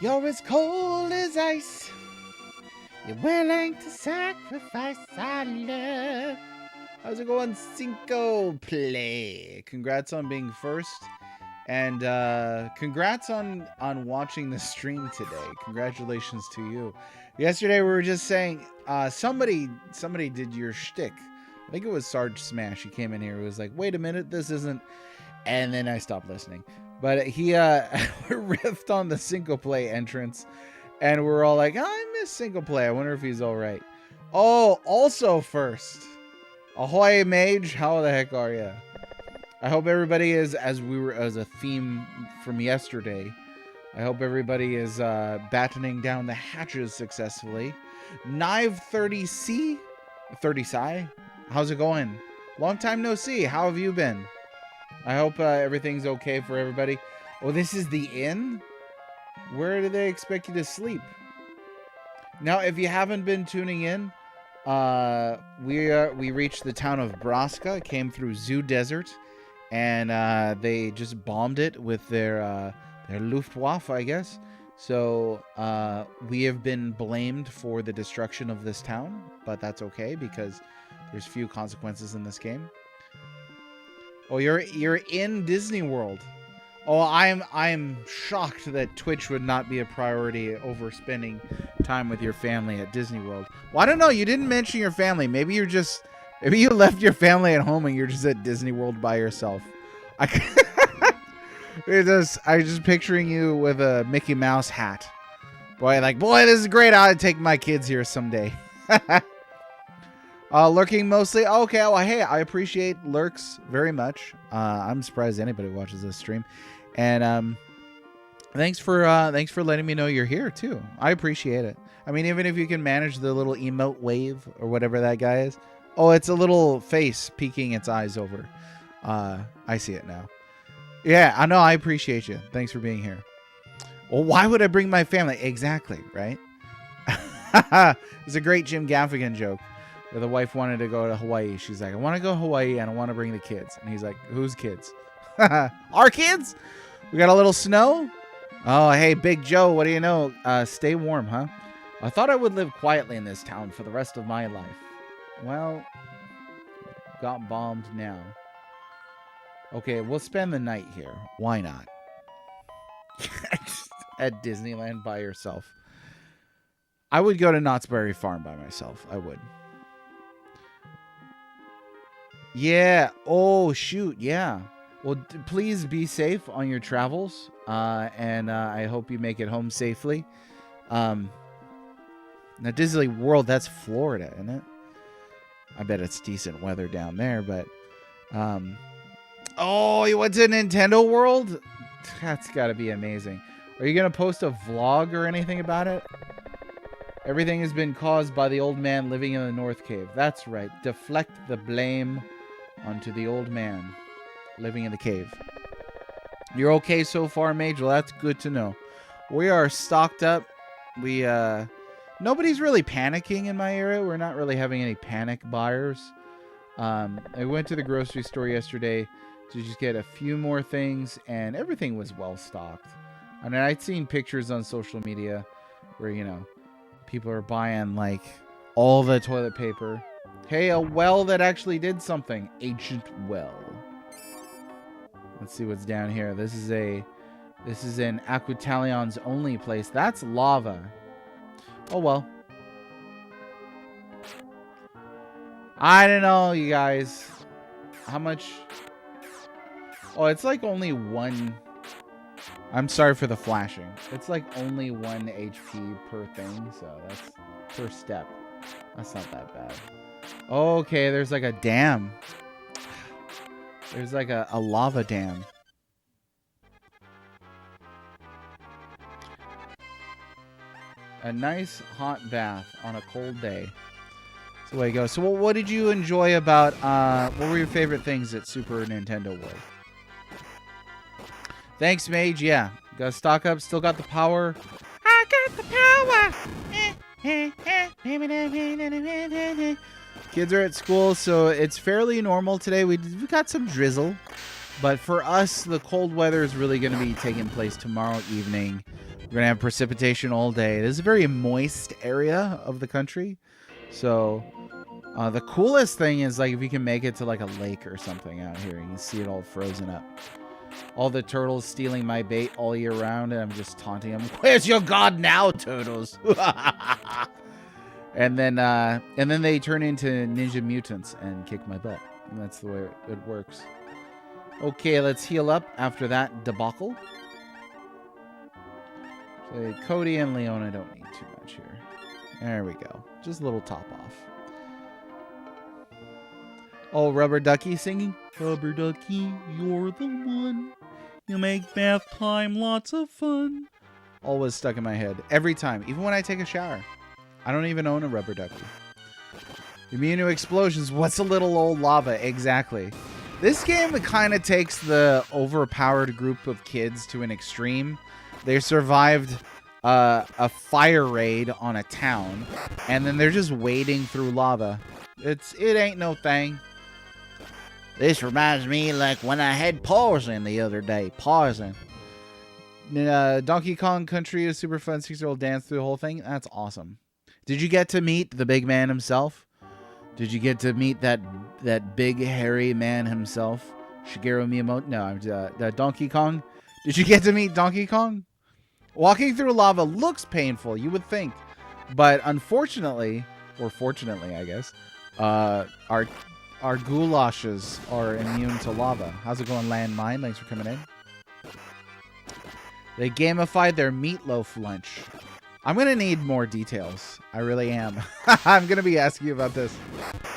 You're as cold as ice. You're willing to sacrifice our love. How's it going, Cinco Play? Congrats on being first. And congrats on watching the stream today. Congratulations to you. Yesterday we were just saying somebody did your shtick. I think it was Sarge Smash. He came in here. He was like, "Wait a minute, this isn't." And then I stopped listening. But he riffed on the single play entrance, and we're all like, oh, "I miss single play. I wonder if he's all right." Oh, also first, ahoy, Mage! How the heck are you? I hope everybody is, as a theme from yesterday, I hope everybody is battening down the hatches successfully. Knive 30C, 30Si, how's it going? Long time no see. How have you been? I hope everything's okay for everybody. Oh, this is the inn? Where do they expect you to sleep? Now, if you haven't been tuning in, we reached the town of Brasca, came through Zoo Desert, and they just bombed it with their Luftwaffe, I guess. So we have been blamed for the destruction of this town, but that's okay because there's few consequences in this game. Oh, you're in Disney World. Oh, I'm shocked that Twitch would not be a priority over spending time with your family at Disney World. Well, I don't know. You didn't mention your family. Maybe you left your family at home and you're just at Disney World by yourself. I just picturing you with a Mickey Mouse hat. Boy, this is great. I'll take my kids here someday. Lurking mostly. Okay, well, hey, I appreciate lurks very much. I'm surprised anybody watches this stream. And thanks for letting me know you're here too. I appreciate it. I mean, even if you can manage the little emote wave or whatever that guy is. Oh, it's a little face peeking its eyes over. I see it now. Yeah, I know. I appreciate you. Thanks for being here. Well, why would I bring my family? Exactly, right? It's a great Jim Gaffigan joke. the wife wanted to go to Hawaii. She's like, I want to go to Hawaii and I want to bring the kids. And he's like, whose kids? Our kids? We got a little snow? Oh, hey, Big Joe, what do you know? Stay warm, huh? I thought I would live quietly in this town for the rest of my life. Well, got bombed now. Okay, we'll spend the night here. Why not? At Disneyland by yourself. I would go to Knott's Berry Farm by myself. I would. Yeah. Oh, shoot. Yeah. Well, please be safe on your travels. And I hope you make it home safely. Now, Disney World, that's Florida, isn't it? I bet it's decent weather down there, but... oh, you went to Nintendo World? That's got to be amazing. Are you going to post a vlog or anything about it? Everything has been caused by the old man living in the North Cave. That's right. Deflect the blame onto the old man living in the cave. You're okay so far, Mage? Well, that's good to know. We are stocked up. Nobody's really panicking in my area. We're not really having any panic buyers. I went to the grocery store yesterday to just get a few more things, and everything was well stocked. I mean, I'd seen pictures on social media where, you know, people are buying, like, all the toilet paper. Hey, a well that actually did something. Ancient well. Let's see what's down here. This is an Aquatalion's only place. That's lava. Oh, well. I don't know, you guys. How much... Oh, it's like only one... I'm sorry for the flashing. It's like only 1 HP per thing, so that's per step. That's not that bad. Okay, there's like a dam. There's like a lava dam. A nice hot bath on a cold day. That's the way it goes. So what did you enjoy about, what were your favorite things at Super Nintendo World? Thanks, Mage. Yeah. Got to stock up. Still got the power. I got the power. Kids are at school, so it's fairly normal today. We got some drizzle. But for us, the cold weather is really going to be taking place tomorrow evening. We're going to have precipitation all day. This is a very moist area of the country. So the coolest thing is, like, if you can make it to like a lake or something out here. You can see it all frozen up. All the turtles stealing my bait all year round, and I'm just taunting them. Where's your god now, turtles? and then they turn into ninja mutants and kick my butt. And that's the way it works. Okay, let's heal up after that debacle. So Cody and Leona don't need too much here. There we go. Just a little top off. Oh, Rubber Ducky singing. Rubber Ducky, you're the one. You make bath time lots of fun. Always stuck in my head. Every time. Even when I take a shower. I don't even own a Rubber Ducky. Immune to explosions. What's a little old lava? Exactly. This game kind of takes the overpowered group of kids to an extreme. They survived a fire raid on a town. And then they're just wading through lava. It ain't no thing. This reminds me like when I had poison the other day. Poison. Donkey Kong Country is super fun. 6-year-old dance through the whole thing. That's awesome. Did you get to meet the big man himself? Did you get to meet that big hairy man himself? Shigeru Miyamoto? No, Donkey Kong. Did you get to meet Donkey Kong? Walking through lava looks painful, you would think. But unfortunately, or fortunately, I guess, our goulashes are immune to lava. How's it going, Landmine? Thanks for coming in. They gamified their meatloaf lunch. I'm going to need more details. I really am. I'm going to be asking you about this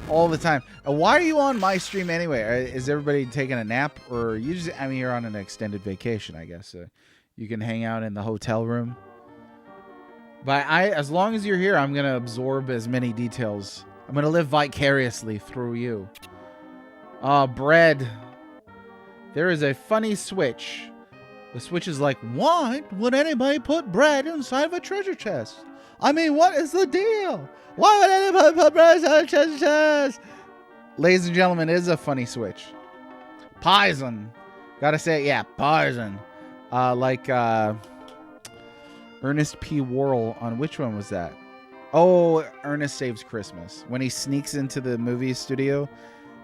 all the time. Why are you on my stream anyway? Is everybody taking a nap? Or you just, I mean, you're on an extended vacation, I guess. You can hang out in the hotel room. But as long as you're here, I'm going to absorb as many details. I'm going to live vicariously through you. Bread. There is a funny switch. The Switch is like, why would anybody put bread inside of a treasure chest? I mean, what is the deal? Why would anybody put bread inside a treasure chest? Ladies and gentlemen, it is a funny Switch. Poison. Gotta say it, yeah, poison. Like Ernest P. Worrell on which one was that? Oh, Ernest Saves Christmas. When he sneaks into the movie studio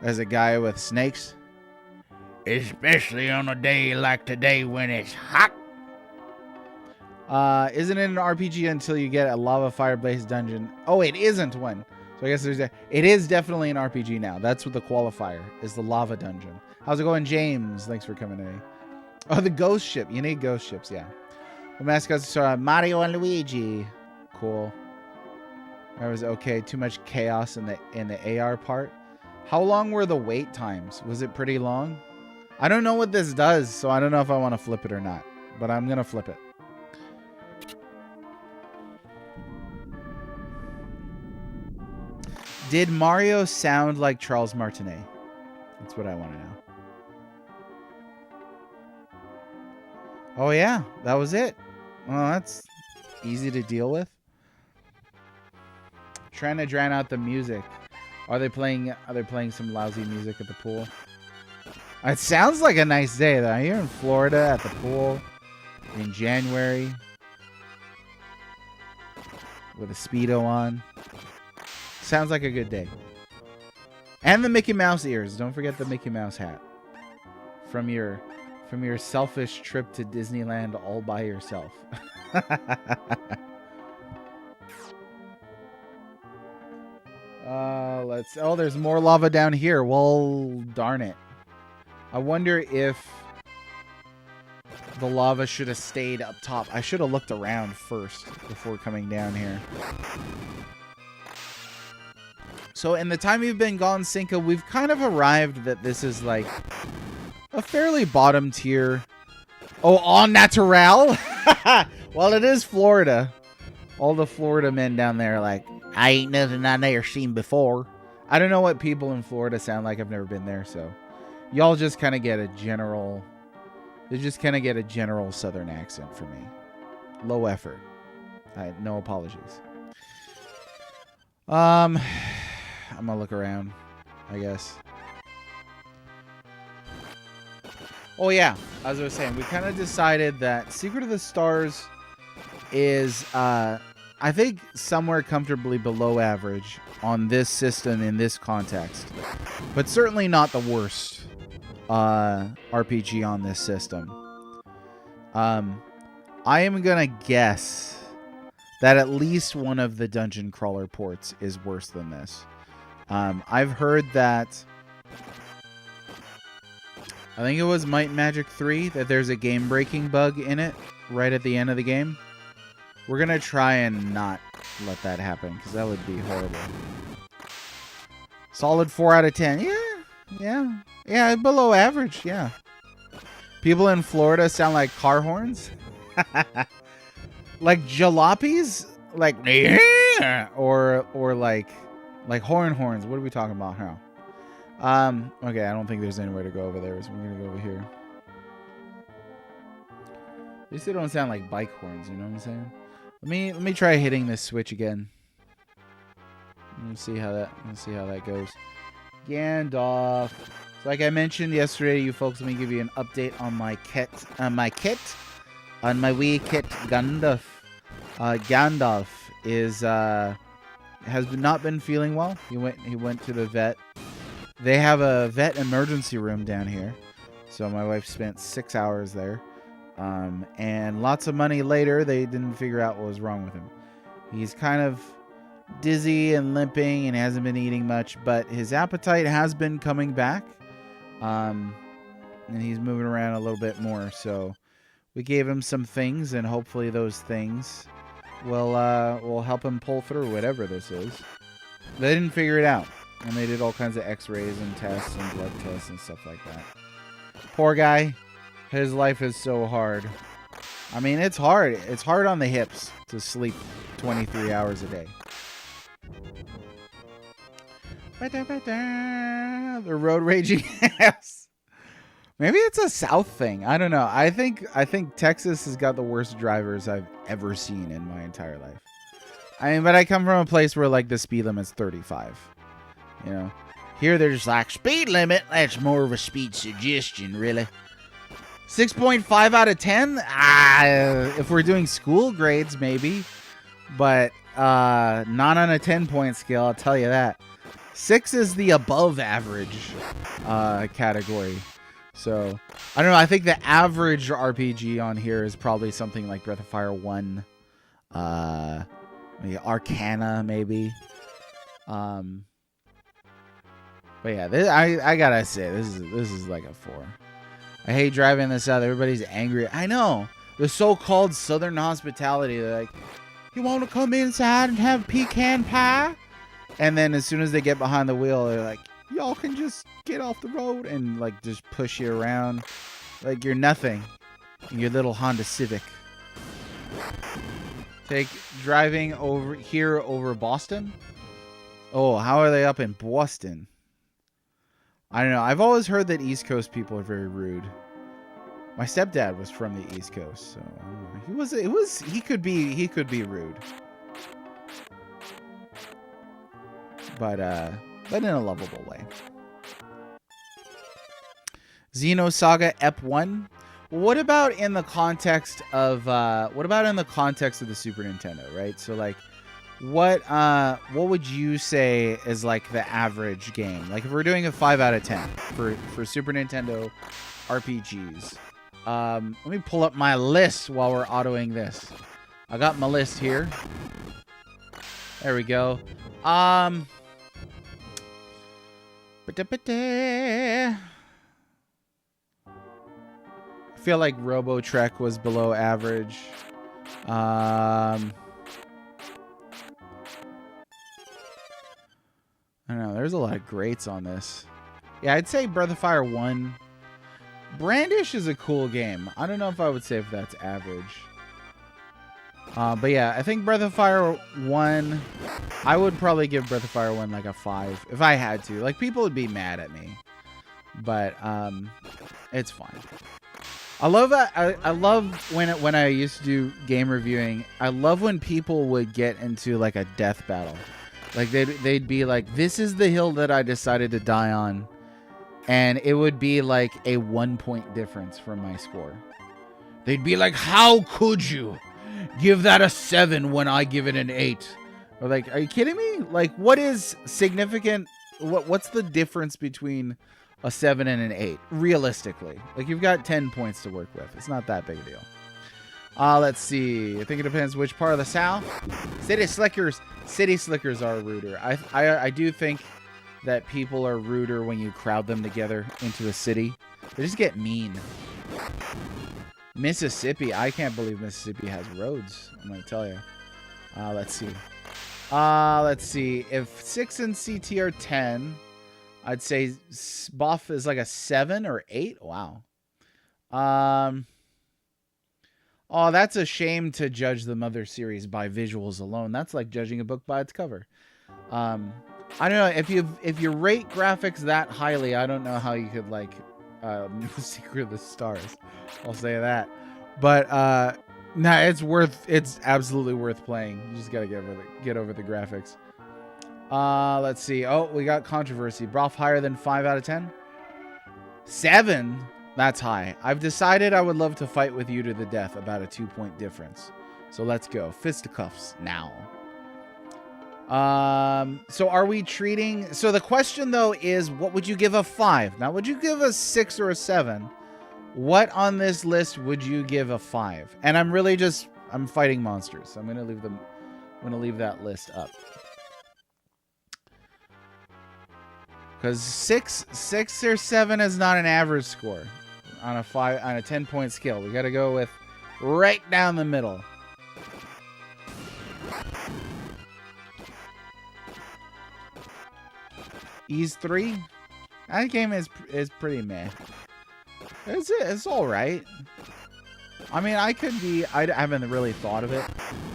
as a guy with snakes. Especially on a day like today when it's hot. Isn't it an RPG until you get a lava fireplace dungeon? Oh, it isn't one. So I guess it is definitely an RPG now. That's what the qualifier is, the lava dungeon. How's it going, James? Thanks for coming in. Oh, the ghost ship. You need ghost ships, yeah. The mascots are Mario and Luigi. Cool. That was okay. Too much chaos in the AR part. How long were the wait times? Was it pretty long? I don't know what this does, so I don't know if I want to flip it or not. But I'm going to flip it. Did Mario sound like Charles Martinet? That's what I want to know. Oh, yeah. That was it. Well, that's easy to deal with. Trying to drown out the music. Are they playing some lousy music at the pool? It sounds like a nice day, though. Here in Florida at the pool in January with a Speedo on. Sounds like a good day. And the Mickey Mouse ears. Don't forget the Mickey Mouse hat. From your selfish trip to Disneyland all by yourself. There's more lava down here. Well, darn it. I wonder if the lava should have stayed up top. I should have looked around first before coming down here. So in the time we've been gone, Cinco, we've kind of arrived that this is like a fairly bottom tier. Oh, au natural? Well, it is Florida. All the Florida men down there are like, I ain't nothing I never seen before. I don't know what people in Florida sound like. I've never been there, so y'all just kind of get a general. They just kind of get a general Southern accent for me. Low effort. No apologies. I'm gonna look around, I guess. Oh yeah, as I was saying, we kind of decided that Secret of the Stars is, I think, somewhere comfortably below average on this system in this context, but certainly not the worst RPG on this system. I am gonna guess that at least one of the dungeon crawler ports is worse than this. I've heard that, I think it was Might and Magic 3, that there's a game-breaking bug in it right at the end of the game. We're going to try and not let that happen, because that would be horrible. Solid 4 out of 10. Yeah, below average, yeah. People in Florida sound like car horns. Like jalopies? Like, yeah! Or like horns. What are we talking about here? Okay, I don't think there's anywhere to go over there, so we're gonna go over here. At least they don't sound like bike horns, you know what I'm saying? Let me try hitting this switch again. Let's see how that goes. Gandalf. So like I mentioned yesterday, you folks, let me give you an update on my kit. On my wee kit Gandalf. Gandalf is has not been feeling well. He went to the vet. They have a vet emergency room down here. So my wife spent 6 hours there. And lots of money later, they didn't figure out what was wrong with him. He's kind of dizzy and limping and hasn't been eating much, but his appetite has been coming back. And he's moving around a little bit more. So we gave him some things, and hopefully those things will help him pull through whatever this is. They didn't figure it out. And they did all kinds of x-rays and tests and blood tests and stuff like that. Poor guy. His life is so hard. I mean, it's hard. It's hard on the hips to sleep 23 hours a day. The road raging ass. Maybe it's a South thing. I don't know. I think Texas has got the worst drivers I've ever seen in my entire life. I mean, but I come from a place where like the speed limit's 35. You know, here they're just like speed limit. That's more of a speed suggestion, really. 6.5 out of 10. If we're doing school grades, maybe, but not on a 10-point scale. I'll tell you that. 6 is the above average category. So, I don't know. I think the average RPG on here is probably something like Breath of Fire 1. Maybe Arcana, maybe. But yeah, I gotta say, this is like a 4. I hate driving this out. Everybody's angry. I know. The so-called Southern hospitality. They're like, you want to come inside and have pecan pie? And then as soon as they get behind the wheel, they're like, y'all can just get off the road and like just push you around like you're nothing. Your little Honda Civic. Take driving over here over Boston. Oh, how are they up in Boston? I don't know. I've always heard that East Coast people are very rude. My stepdad was from the East Coast, so I don't know. He could be rude. But in a lovable way. Xenosaga Ep 1. What about in the context of the Super Nintendo, right? So like what would you say is like the average game? Like if we're doing a 5 out of 10 for Super Nintendo RPGs. Let me pull up my list while we're autoing this. I got my list here. There we go. I feel like Robo Trek was below average. I don't know. There's a lot of greats on this. Yeah, I'd say Breath of Fire 1. Brandish is a cool game. I don't know if I would say if that's average. But yeah, I think Breath of Fire 1, I would probably give Breath of Fire 1 like a 5 if I had to. Like, people would be mad at me. But it's fine. I love I love when I used to do game reviewing. I love when people would get into like a death battle. Like they'd be like, this is the hill that I decided to die on. And it would be like a 1-point difference from my score. They'd be like, how could you give that a 7 when I give it an 8? Or like, are you kidding me? Like, what is significant? What's the difference between a 7 and an 8? Realistically, like you've got 10 points to work with. It's not that big a deal. Let's see. I think it depends which part of the South. City Slickers are ruder. I do think that people are ruder when you crowd them together into a city. They just get mean. Mississippi. I can't believe Mississippi has roads. I'm going to tell you. Let's see. Let's see. If 6 and CT are 10, I'd say Boff is like a 7 or 8. Wow. Oh, that's a shame to judge the Mother series by visuals alone. That's like judging a book by its cover. I don't know if you rate graphics that highly. I don't know how you could like Secret of the Stars. I'll say that. But nah, it's absolutely worth playing. You just gotta get over the graphics. Let's see. Oh, we got controversy. Broth higher than 5 out of 10? 7? That's high. I've decided I would love to fight with you to the death about a 2-point difference. So let's go. Fisticuffs now. So are we treating... So the question, though, is what would you give a 5? Now, would you give a 6 or a 7? What on this list would you give a 5? And I'm really just... I'm fighting monsters. So I'm going to leave them... I'm going to leave that list up. Because 6 or 7 is not an average score on a 10-point scale. We got to go with right down the middle. Ease 3. That game is pretty meh. It's all right. I mean, I haven't really thought of it.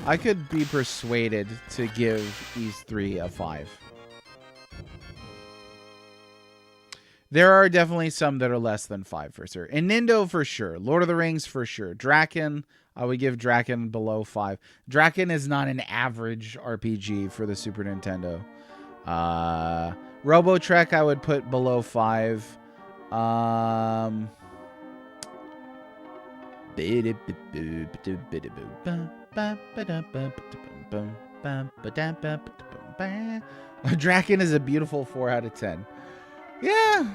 I could be persuaded to give Ease 3 a 5. There are definitely some that are less than 5 for sure. And Nindo for sure. Lord of the Rings for sure. Draken, I would give Draken below 5. Draken is not an average RPG for the Super Nintendo. Robo Trek I would put below 5. Draken is a beautiful 4 out of 10. Yeah.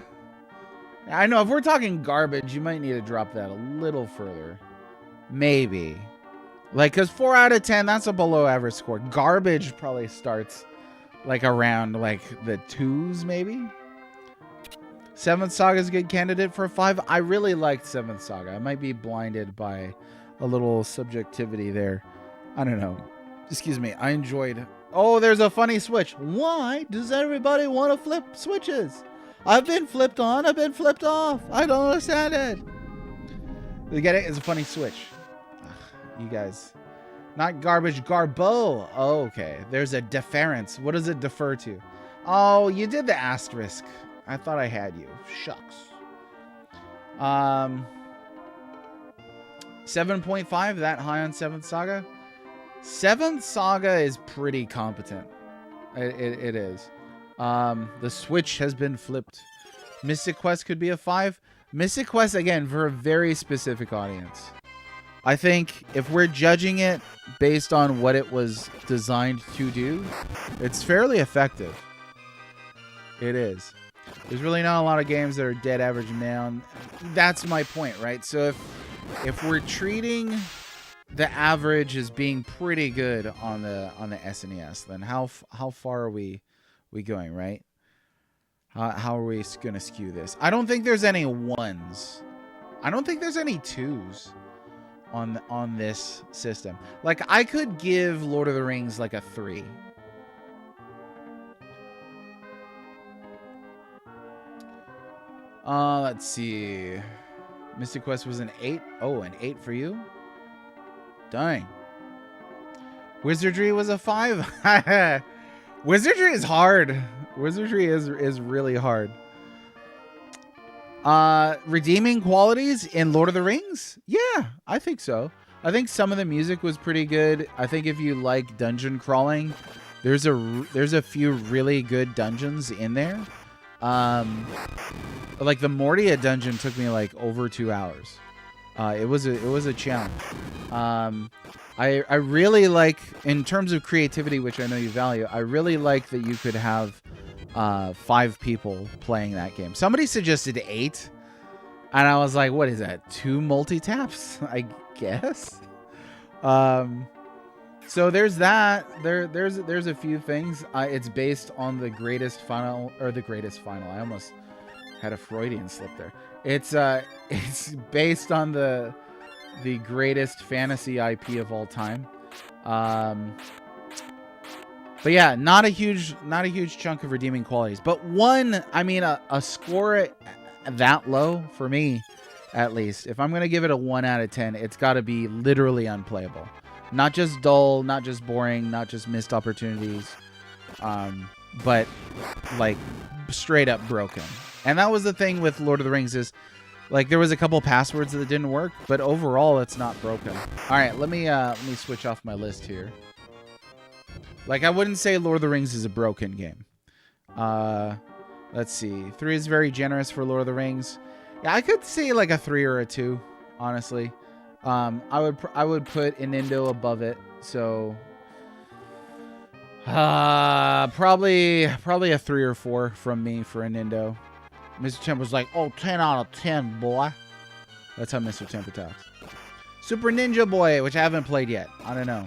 I know if we're talking garbage, you might need to drop that a little further. Maybe. Like, because 4 out of 10, that's a below average score. Garbage probably starts like around like the 2s, maybe. Seventh Saga is a good candidate for a 5. I really liked Seventh Saga. I might be blinded by a little subjectivity there. I don't know. Excuse me. I enjoyed. Oh, there's a funny switch. Why does everybody want to flip switches? I've been flipped on. I've been flipped off. I don't understand it. You get it? It's a funny switch. Ugh, you guys. Not garbage. Garbo. Oh, okay. There's a deference. What does it defer to? Oh, you did the asterisk. I thought I had you. Shucks. 7.5. That high on 7th Saga? 7th Saga is pretty competent. It is. The switch has been flipped. Mystic Quest could be a 5. Mystic Quest, again, for a very specific audience. I think if we're judging it based on what it was designed to do, it's fairly effective. It is. There's really not a lot of games that are dead average man. That's my point, right? So if we're treating the average as being pretty good on the SNES, then how far are we going, right? How are we going to skew this? I don't think there's any 1s. I don't think there's any 2s on this system. Like, I could give Lord of the Rings like a 3. Let's see. Mystic Quest was an 8. Oh, an 8 for you? Dang. Wizardry was a 5. Wizardry is hard. Wizardry is really hard. Redeeming qualities in Lord of the Rings? Yeah, I think so. I think some of the music was pretty good. I think if you like dungeon crawling, there's a few really good dungeons in there. Like the Mordia dungeon took me like over 2 hours. It was a challenge. I really like, in terms of creativity, which I know you value, I really like that you could have 5 people playing that game. Somebody suggested 8, and I was like, what is that? 2 multi-taps, I guess. So there's that. There's a few things. It's based on the greatest final. I almost had a Freudian slip there. It's based on the greatest fantasy IP of all time. But yeah, not a huge chunk of redeeming qualities. But a score that low for me, at least. If I'm gonna give it a 1 out of 10, it's got to be literally unplayable. Not just dull, not just boring, not just missed opportunities, but like straight up broken. And that was the thing with Lord of the Rings, is like there was a couple passwords that didn't work, but overall it's not broken. All right, let me switch off my list here. Like, I wouldn't say Lord of the Rings is a broken game. Let's see. 3 is very generous for Lord of the Rings. Yeah, I could say like a 3 or a 2, honestly. I would put Inindo above it, so probably a 3 or 4 from me for Inindo. Mr. Temp was like, oh, 10 out of 10, boy. That's how Mr. Temper talks. Super Ninja Boy, which I haven't played yet. I don't know.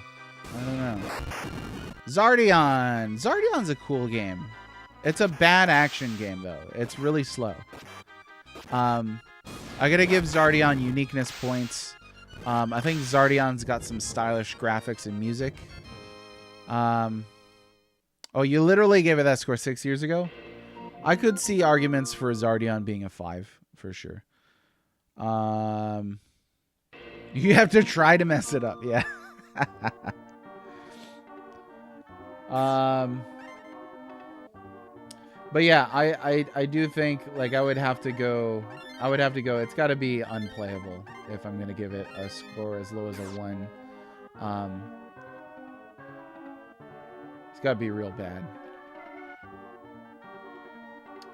Zardion. Zardion's a cool game. It's a bad action game, though. It's really slow. I gotta give Zardion uniqueness points. I think Zardion's got some stylish graphics and music. Oh, you literally gave it that score 6 years ago? I could see arguments for Zardion being a 5, for sure. You have to try to mess it up, yeah. But yeah, I do think like I would have to go. It's got to be unplayable if I'm gonna give it a score as low as a 1. It's got to be real bad.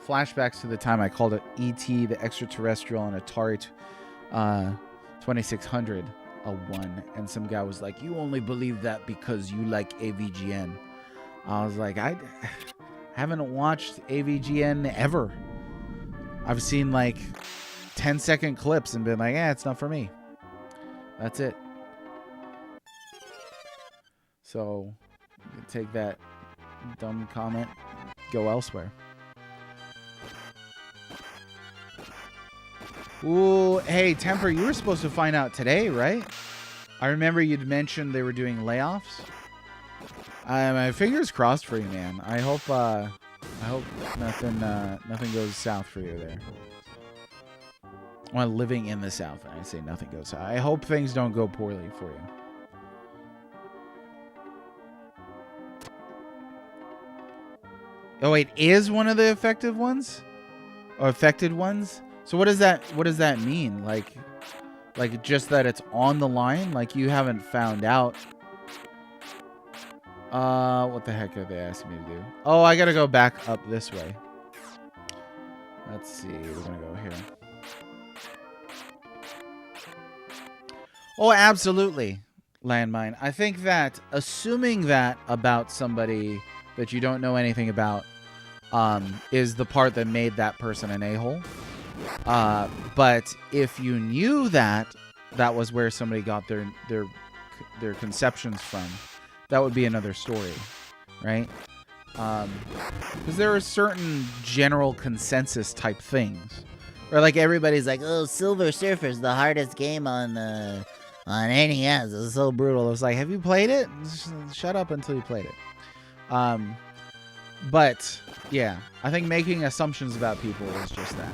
Flashbacks to the time I called it E.T. the Extraterrestrial on Atari 2600 a 1, and some guy was like, "You only believe that because you like AVGN." I was like, I haven't watched AVGN ever. I've seen like 10-second clips and been like, it's not for me. That's it. So take that dumb comment, go elsewhere. Ooh, hey, Temper, you were supposed to find out today, right? I remember you'd mentioned they were doing layoffs. My fingers crossed for you, man. I hope nothing goes south for you there. Well, living in the South, I say nothing goes south. I hope things don't go poorly for you. Oh wait, is one of the effective ones? Or affected ones? So what does that mean? Like just that it's on the line? Like you haven't found out. What the heck are they asking me to do? Oh, I gotta go back up this way. Let's see, we're gonna go here. Oh, absolutely. Landmine. I think that assuming that about somebody that you don't know anything about is the part that made that person an a-hole. But if you knew that was where somebody got their conceptions from, that would be another story, right? Because there are certain general consensus type things, or like everybody's like, "Oh, Silver Surfer's the hardest game on NES. It's so brutal." It's like, have you played it? Shut up until you played it. But yeah, I think making assumptions about people is just that.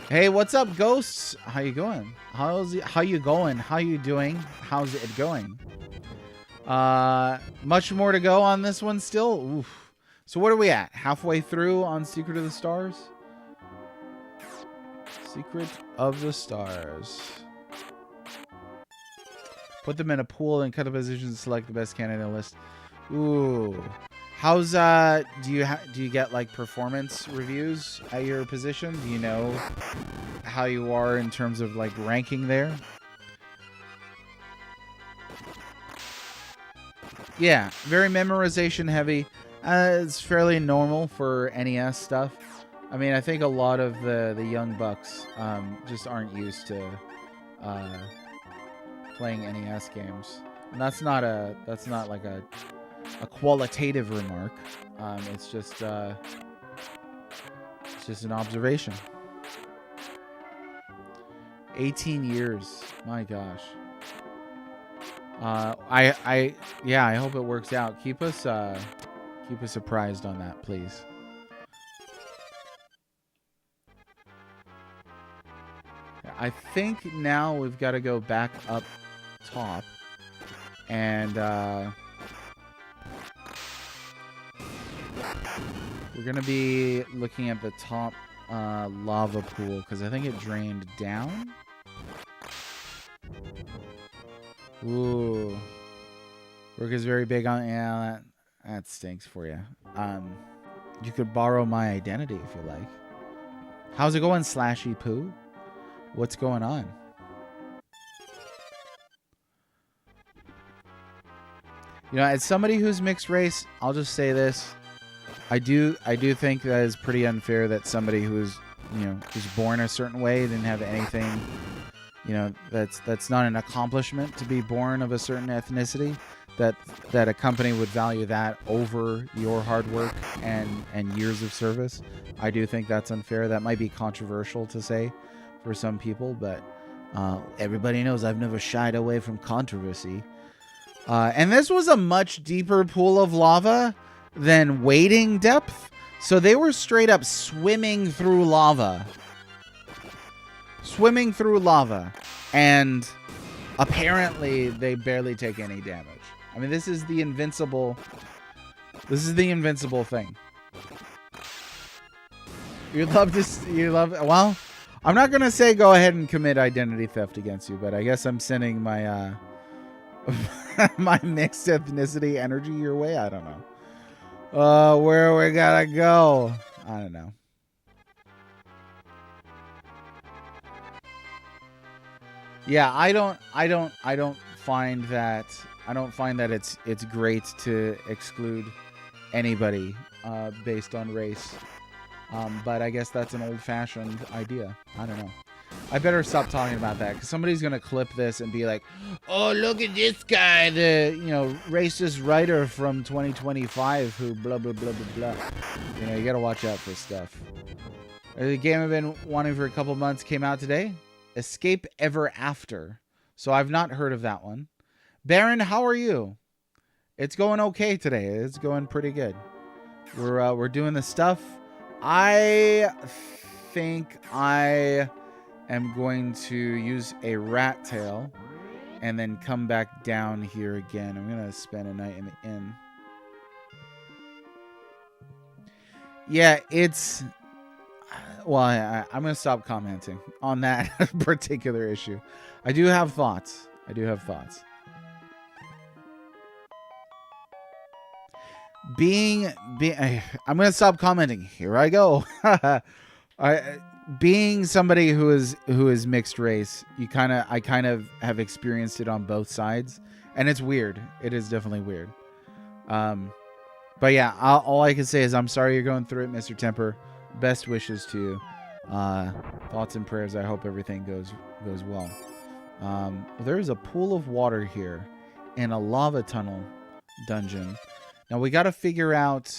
Hey, what's up, ghosts? How you going? How you going? How you doing? How's it going? Much more to go on this one still. Oof. So what are we at? Halfway through on Secret of the Stars? Secret of the Stars. Put them in a pool and cut the positions and select the best candidate list. Ooh. How's do you get like performance reviews at your position? Do you know how you are in terms of like ranking there? Yeah, very memorization heavy. It's fairly normal for NES stuff. I mean, I think a lot of the young bucks just aren't used to playing NES games. And that's not like a qualitative remark. It's just an observation. 18 years. My gosh. I hope it works out. Keep us apprised on that, please. I think now we've got to go back up top and we're gonna be looking at the top lava pool because I think it drained down. Ooh. Work is very big on... Yeah, that stinks for you. You could borrow my identity if you like. How's it going, Slashy Poo? What's going on? You know, as somebody who's mixed race, I'll just say this. I do think that is pretty unfair that somebody who's born a certain way didn't have anything... You know, that's not an accomplishment to be born of a certain ethnicity. That a company would value that over your hard work and years of service. I do think that's unfair. That might be controversial to say for some people, but everybody knows I've never shied away from controversy. And this was a much deeper pool of lava than wading depth, so they were straight up swimming through lava. And apparently they barely take any damage. I mean, this is the invincible thing. You'd love to. You love. Well, I'm not gonna say go ahead and commit identity theft against you, but I guess I'm sending my my mixed ethnicity energy your way. I don't know. Where we gotta go? I don't know. Yeah, I don't find that it's great to exclude anybody based on race. But I guess that's an old-fashioned idea. I don't know. I better stop talking about that because somebody's gonna clip this and be like, "Oh, look at this guy, the racist writer from 2025 who blah blah blah blah blah." You gotta watch out for stuff. The game I've been wanting for a couple months came out today. Escape Ever After. So I've not heard of that one. Baron, how are you? It's going okay today. It's going pretty good. We're doing the stuff. I think I am going to use a rat tail and then come back down here again. I'm gonna spend a night in the inn. Yeah, it's... Well, I'm going to stop commenting on that particular issue. I do have thoughts. I'm going to stop commenting. Here I go. Being somebody who is mixed race, I kind of have experienced it on both sides, and it's weird. It is definitely weird. But yeah, all I can say is I'm sorry you're going through it, Mr. Temper. Best wishes to you. Thoughts and prayers. I hope everything goes well. There is a pool of water here in a lava tunnel dungeon. Now we got to figure out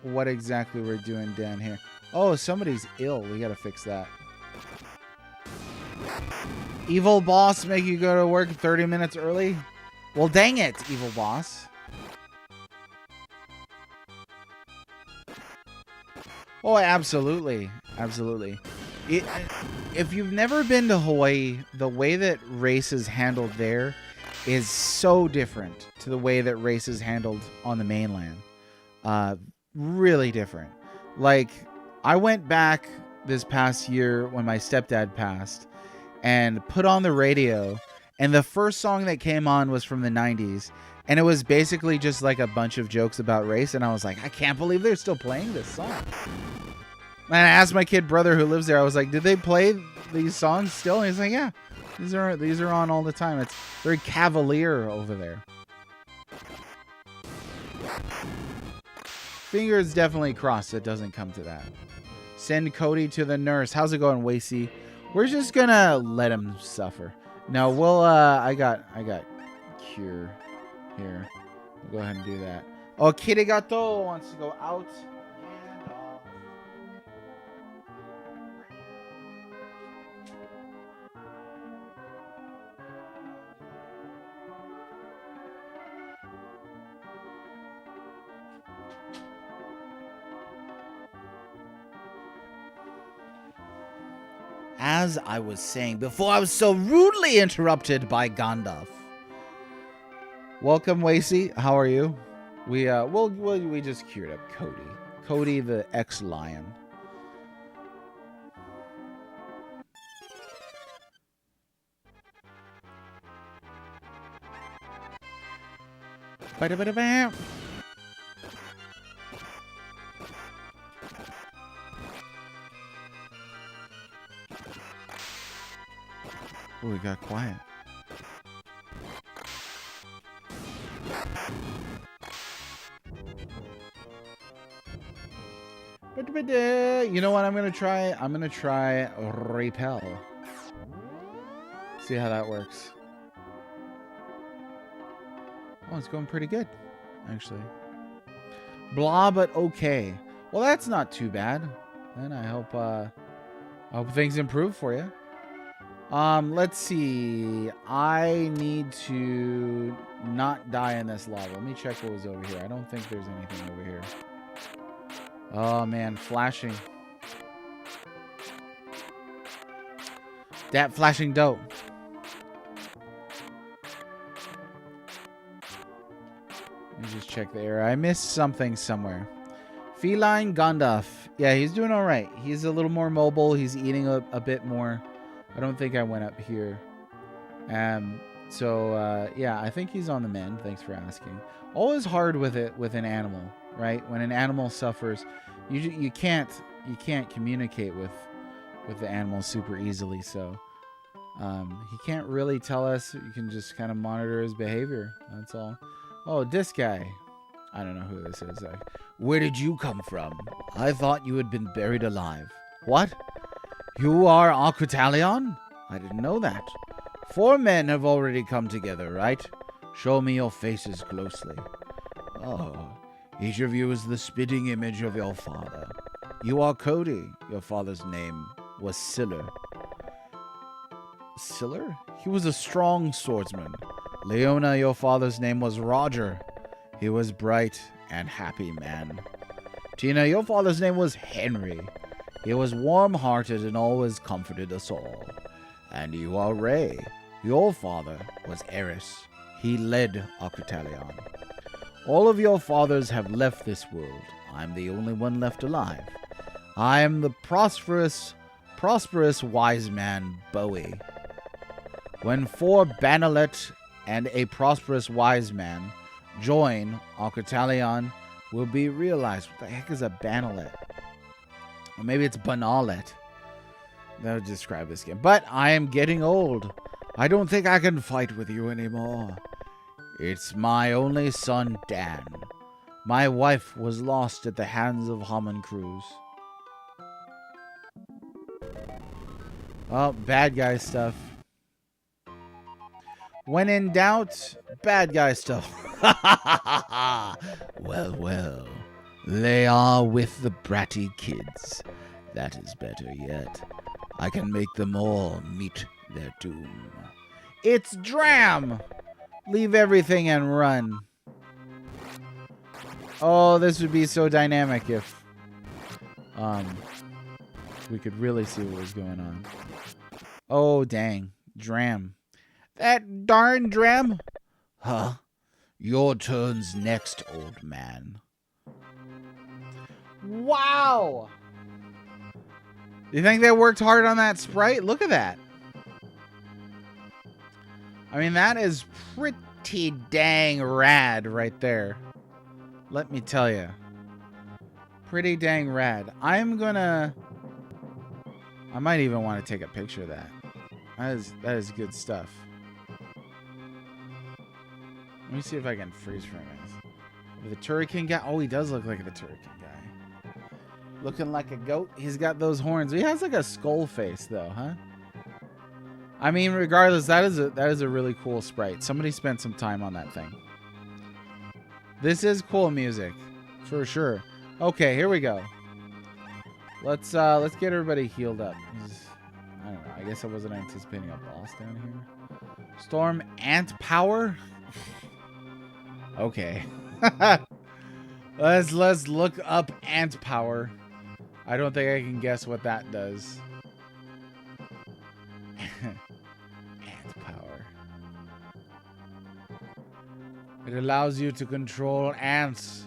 what exactly we're doing down here. Oh, somebody's ill. We got to fix that. Evil boss make you go to work 30 minutes early? Well, dang it, evil boss. Oh, absolutely. Absolutely. If you've never been to Hawaii, the way that race is handled there is so different to the way that race is handled on the mainland. Really different. Like, I went back this past year when my stepdad passed and put on the radio, and the first song that came on was from the 90s. And it was basically just like a bunch of jokes about race. And I was like, I can't believe they're still playing this song. And I asked my kid brother who lives there, I was like, did they play these songs still? And he's like, yeah, these are on all the time. It's very cavalier over there. Fingers definitely crossed it doesn't come to that. Send Cody to the nurse. How's it going, Wasey? We're just gonna let him suffer. No, we'll I got cure. Here, we'll go ahead and do that. Oh, Kirigato wants to go out. As I was saying before, I was so rudely interrupted by Gandalf. Welcome, Wasey. How are you? We just cured up Cody. Cody the ex-lion. Ba-da-ba-da-bam. Oh, we got quiet. You know what I'm gonna try? I'm gonna try repel. See how that works. Oh, it's going pretty good, actually. Blah, but okay. Well, that's not too bad. Then I hope things improve for you. Let's see. I need to not die in this lava. Let me check what was over here. I don't think there's anything over here. Oh, man. Flashing. That flashing dope. Let me just check the area. I missed something somewhere. Feline Gandalf. Yeah, he's doing all right. He's a little more mobile. He's eating a bit more. I don't think I went up here. Yeah, I think he's on the mend. Thanks for asking. Always hard with an animal, right? When an animal suffers, you can't communicate with the animal super easily. So he can't really tell us. You can just kind of monitor his behavior. That's all. Oh, this guy. I don't know who this is. Where did you come from? I thought you had been buried alive. What? You are Aquitalion? I didn't know that. 4 men have already come together, right? Show me your faces closely. Oh, each of you is the spitting image of your father. You are Cody. Your father's name was Siller. Siller? He was a strong swordsman. Leona, your father's name was Roger. He was bright and happy man. Tina, your father's name was Henry. He was warm-hearted and always comforted us all. And you are Ray. Your father was Eris. He led Aquitalion. All of your fathers have left this world. I'm the only one left alive. I am the prosperous wise man Bowie. When 4 Banalet and a prosperous wise man join, Aquitalion will be realized. What the heck is a Banalet? Or maybe it's Banalet. That would describe this game. But I am getting old. I don't think I can fight with you anymore. It's my only son, Dan. My wife was lost at the hands of Hammond Cruz. Oh, bad guy stuff. When in doubt, bad guy stuff. Well. They are with the bratty kids. That is better yet. I can make them all meet their doom. It's Dram! Leave everything and run. Oh, this would be so dynamic if we could really see what was going on. Oh, dang. Dram. That darn Dram? Huh? Your turn's next, old man. Wow! You think they worked hard on that sprite? Look at that. I mean, that is pretty dang rad right there. Let me tell you. Pretty dang rad. I might even want to take a picture of that. That is good stuff. Let me see if I can freeze frame it. The Turrican guy. Oh, he does look like the Turrican guy. Looking like a goat. He's got those horns. He has like a skull face though, huh? I mean, regardless, that is a really cool sprite. Somebody spent some time on that thing. This is cool music, for sure. Okay, here we go. Let's get everybody healed up. I don't know. I guess I wasn't anticipating a boss down here. Storm Ant Power. Okay. Let's look up Ant Power. I don't think I can guess what that does. Ant Power. It allows you to control ants.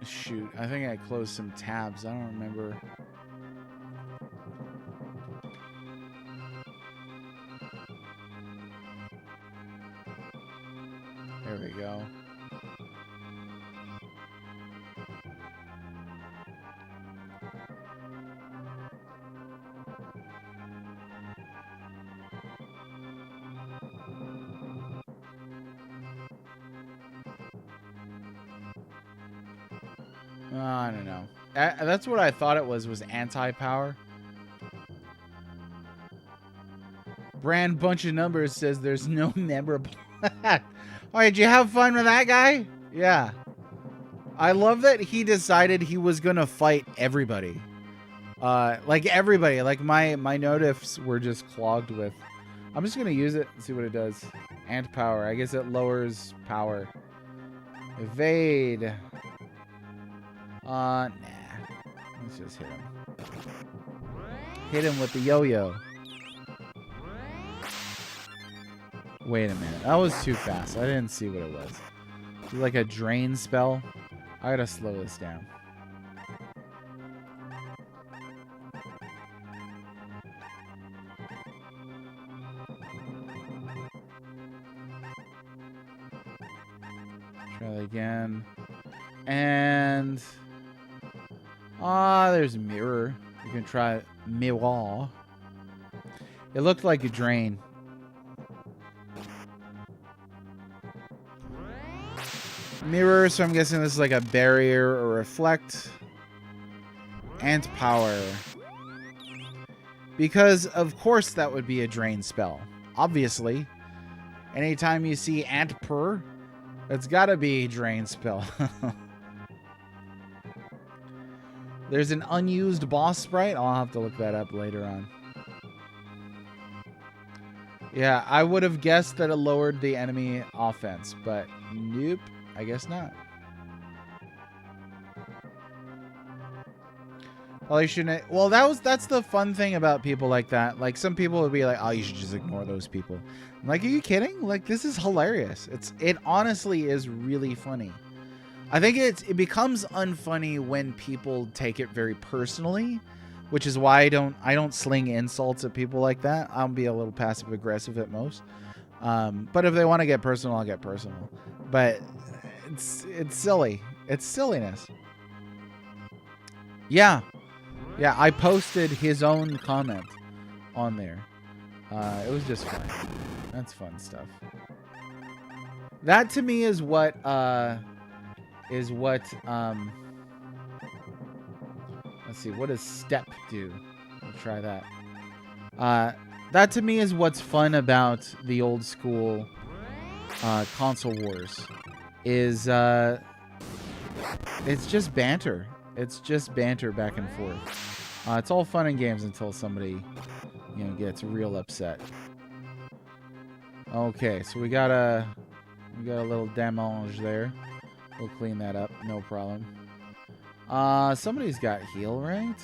Shoot. I think I closed some tabs. I don't remember. There we go. I don't know. That's what I thought it was anti-power. Brand bunch of numbers says there's no memorable. All right, did you have fun with that guy? Yeah. I love that he decided he was gonna fight everybody. Like everybody. Like my notifs were just clogged with. I'm just gonna use it and see what it does. Ant power. I guess it lowers power. Evade. Nah. Let's just hit him. Hit him with the yo-yo. Wait a minute. That was too fast. I didn't see what it was. Is it like a drain spell? I gotta slow this down. Try that again. And... there's a mirror. You can try mirror. It looked like a drain. Mirror, so I'm guessing this is like a barrier or reflect. And power. Because, of course, that would be a drain spell. Obviously. Anytime you see Antper, it's gotta be a drain spell. There's an unused boss sprite. I'll have to look that up later on. Yeah, I would have guessed that it lowered the enemy offense, but nope, I guess not. Well, you shouldn't. Well, that's the fun thing about people like that. Like, some people would be like, "Oh, you should just ignore those people." I'm like, are you kidding? Like, this is hilarious. It honestly is really funny. I think it becomes unfunny when people take it very personally, which is why I don't sling insults at people like that. I'll be a little passive aggressive at most. But if they want to get personal, I'll get personal. But it's silly. It's silliness. Yeah. Yeah, I posted his own comment on there. It was just fun. That's fun stuff. That to me is what let's see, what does step do? We'll try that. That to me is what's fun about the old school console wars. Is it's just banter. It's just banter back and forth. It's all fun and games until somebody, gets real upset. Okay, so we got a little damage there. We'll clean that up, no problem. Somebody's got heal, right?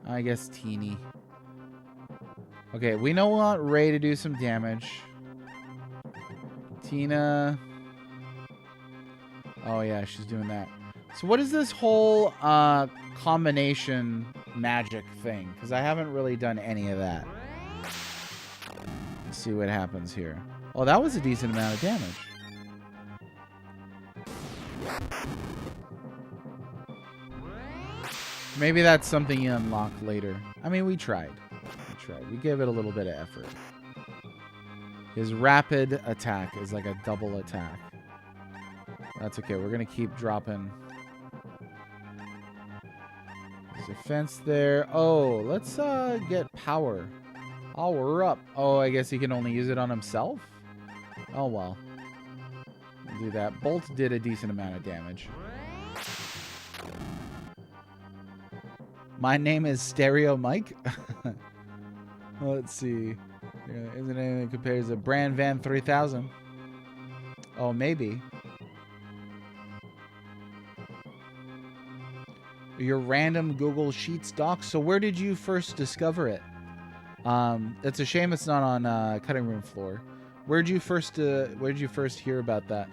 I guess Teeny. Okay, we know we want Ray to do some damage. Tina. Oh yeah, she's doing that. So what is this whole combination magic thing? Because I haven't really done any of that. Let's see what happens here. Oh, that was a decent amount of damage. Maybe that's something you unlock later. I mean, we tried. We gave it a little bit of effort. His rapid attack is like a double attack. That's okay. We're going to keep dropping. There's a fence there. Oh, let's get power. Oh, we're up. Oh, I guess he can only use it on himself? Oh, well. We'll do that. Bolt did a decent amount of damage. My name is Stereo Mike. Let's see. Isn't anything that compares to Brand Van 3000? Oh, maybe. Your random Google Sheets doc. So where did you first discover it? It's a shame it's not on cutting room floor. Where'd you first hear about that?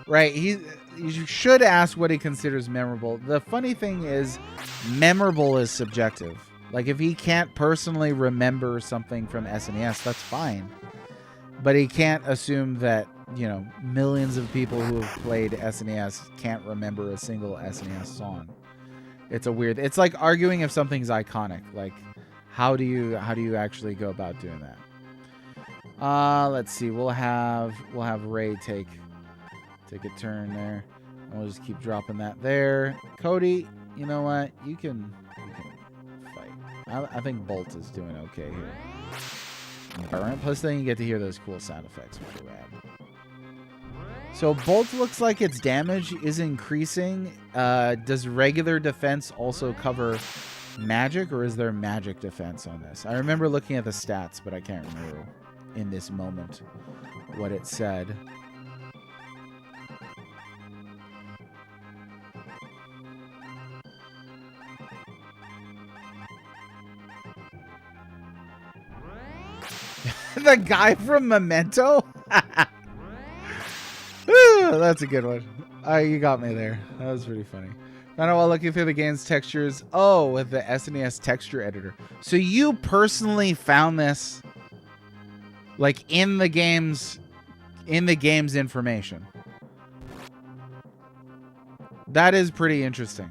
Right, you should ask what he considers memorable. The funny thing is, memorable is subjective. Like, if he can't personally remember something from SNES, that's fine. But he can't assume that, millions of people who have played SNES can't remember a single SNES song. It's it's like arguing if something's iconic. Like, how do you actually go about doing that? Let's see. We'll have Ray take a turn there. And we'll just keep dropping that there. Cody, you know what? You can fight. I think Bolt is doing okay here. Alright, plus then you get to hear those cool sound effects, which are rad. So Bolt looks like its damage is increasing. Does regular defense also cover magic, or is there magic defense on this? I remember looking at the stats, but I can't remember. in this moment what it said. The guy from Memento? Ooh, that's a good one. You got me there. That was pretty funny. Found out while looking through the game's textures. Oh, with the SNES texture editor. So you personally found this, like, in the game's information. That is pretty interesting.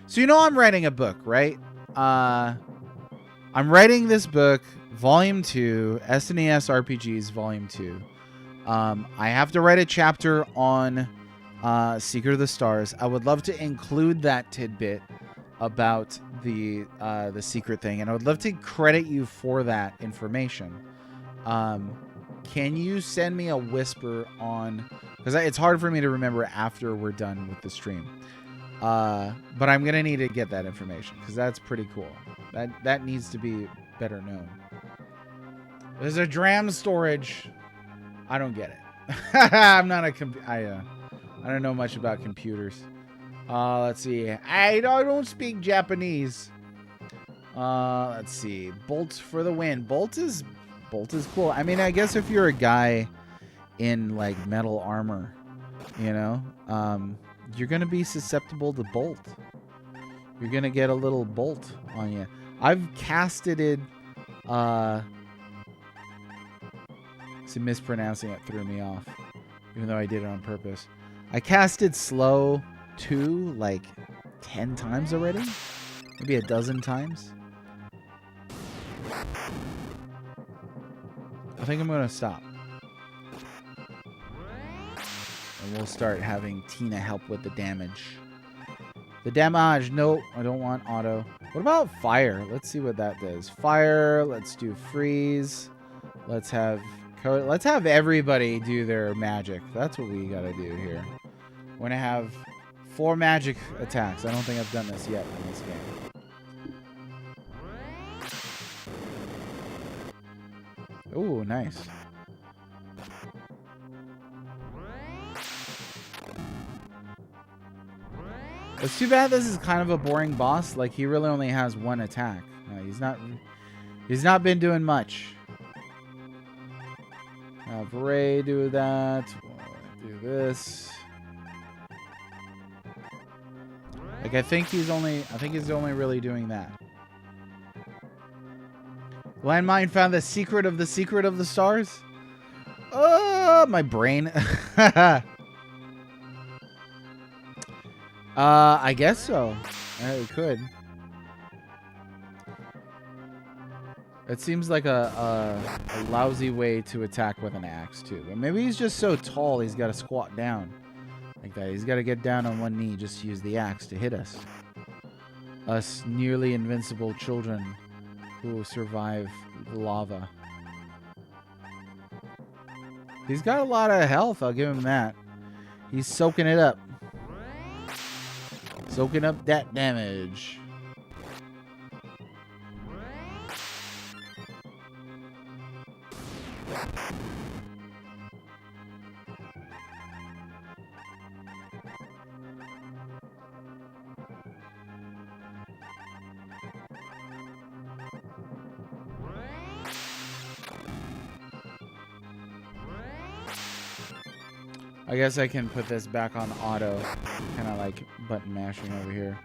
So you know I'm writing a book, right? I'm writing this book, Volume 2, SNES RPGs, Volume 2. I have to write a chapter on Secret of the Stars. I would love to include that tidbit about the secret thing, and I would love to credit you for that information. Can you send me a whisper on, because it's hard for me to remember after we're done with the stream, but I'm gonna need to get that information because that's pretty cool. That needs to be better known. There's a DRAM storage. I don't get it. I'm not a I don't know much about computers. Let's see. I don't speak Japanese. Let's see. Bolt for the win. Bolt is cool. I mean, I guess if you're a guy in like metal armor, you know, you're gonna be susceptible to bolt. You're gonna get a little bolt on you. I've casted it. See, mispronouncing it threw me off, even though I did it on purpose. I casted slow 2 like 10 times already, maybe a dozen times. I think I'm gonna stop, and we'll start having Tina help with the damage. The damage. Nope, I don't want auto. What about fire? Let's see what that does. Fire. Let's do freeze. Let's have everybody do their magic. That's what we gotta do here. We're gonna have 4 magic attacks. I don't think I've done this yet in this game. Ooh, nice. It's too bad this is kind of a boring boss. Like, he really only has 1 attack. He's not been doing much. Have Ray do that. Do this. Like, I think he's only really doing that. Landmine found the secret of the stars. My brain. I guess so. It could. It seems like a lousy way to attack with an axe, too. But maybe he's just so tall, he's got to squat down like that. He's got to get down on one knee just to use the axe to hit us. Us nearly invincible children who survive lava. He's got a lot of health, I'll give him that. He's soaking it up. Soaking up that damage. I guess I can put this back on auto, kind of like button mashing over here.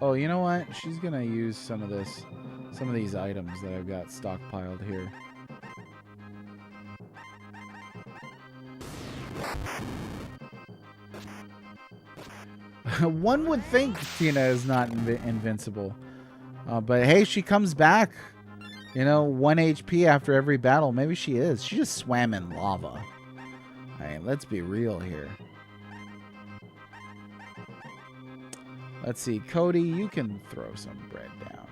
Oh, you know what? She's gonna use some of these items that I've got stockpiled here. One would think Tina is not invincible, but hey, she comes back. You know, 1 HP after every battle. Maybe she is. She just swam in lava. Hey, let's be real here. Let's see. Cody, you can throw some bread down.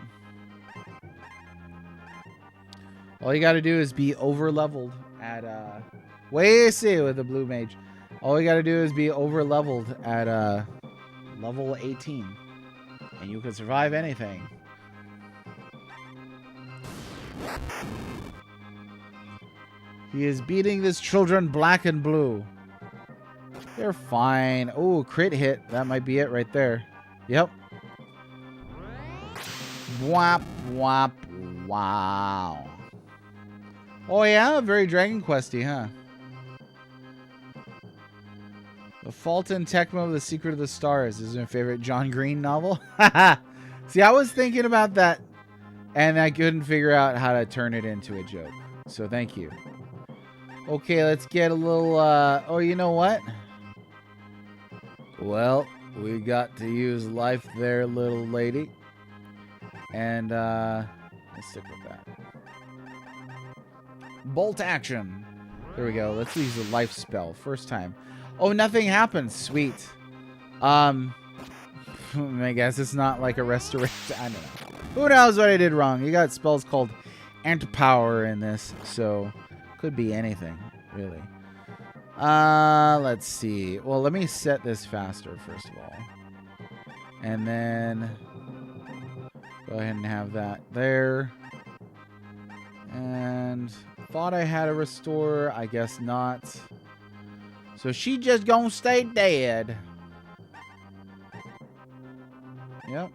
All you got to do is be over-leveled at... Wait, see, with the blue mage. All you got to do is be over-leveled at level 18. And you can survive anything. He is beating his children black and blue. They're fine. Oh, crit hit. That might be it right there. Yep. Whap, whap, wow. Oh, yeah? Very Dragon Questy, huh? The Fulton Tecmo, The Secret of the Stars is my favorite John Green novel. See, I was thinking about that, and I couldn't figure out how to turn it into a joke. So thank you. Okay, let's get a little, oh, you know what? Well, we got to use life there, little lady. And, let's stick with that. Bolt action. There we go. Let's use the life spell. First time. Oh, nothing happens. Sweet. I guess it's not like a restoration. I don't know. Who knows what I did wrong? You got spells called Antipower in this, so could be anything, really. Let's see. Well, let me set this faster, first of all. And then go ahead and have that there. And thought I had a restore. I guess not. So she just gonna stay dead. Yep.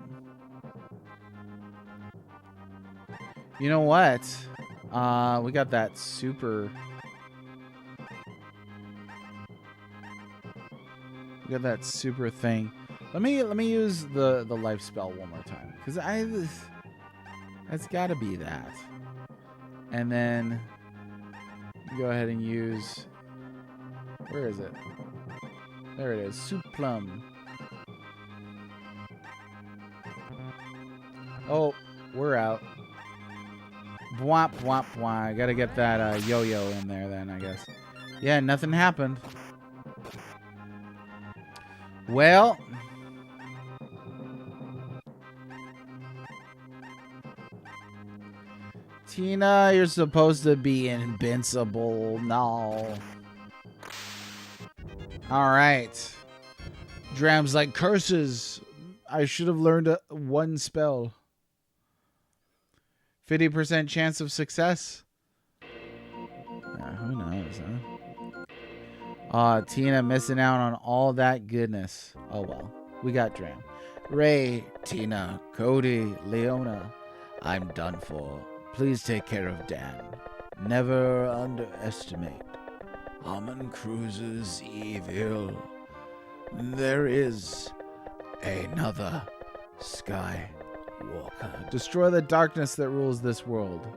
You know what? We got that super... We got that super thing. Let me use the life spell one more time. Because that's gotta be that. And then go ahead and use... Where is it? There it is. Soup plum. Oh, we're out. Bwap, bwap, bwap. I gotta get that yo-yo in there then, I guess. Yeah, nothing happened. Well... Tina, you're supposed to be invincible. No. Alright. Dram's like, curses. I should have learned one spell. 50% chance of success? Who knows, huh? Tina missing out on all that goodness. Oh well. We got Dram. Ray, Tina, Cody, Leona. I'm done for. Please take care of Dan. Never underestimate Harmon Cruz's evil. There is another Skywalker. Destroy the darkness that rules this world.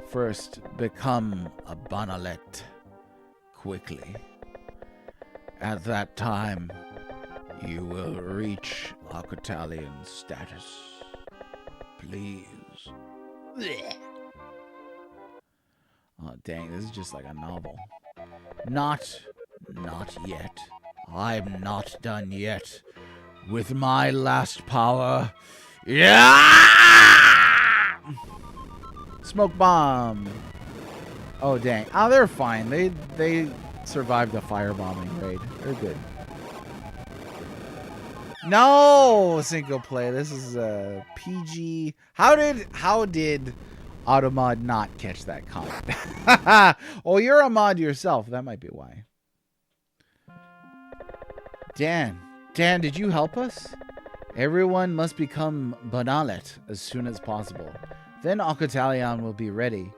First, become a Bonalet quickly. At that time, you will reach Arcotalian status. Please. Oh, dang, this is just like a novel. Not yet. I'm not done yet. With my last power. Yeah! Smoke bomb. Oh, dang. Oh, they're fine. They survived the firebombing raid. They're good. No, single play. This is a PG. How did Automod not catch that comment? Oh, you're a mod yourself. That might be why. Dan, did you help us? Everyone must become Bonalet as soon as possible. Then Arcotalion will be ready.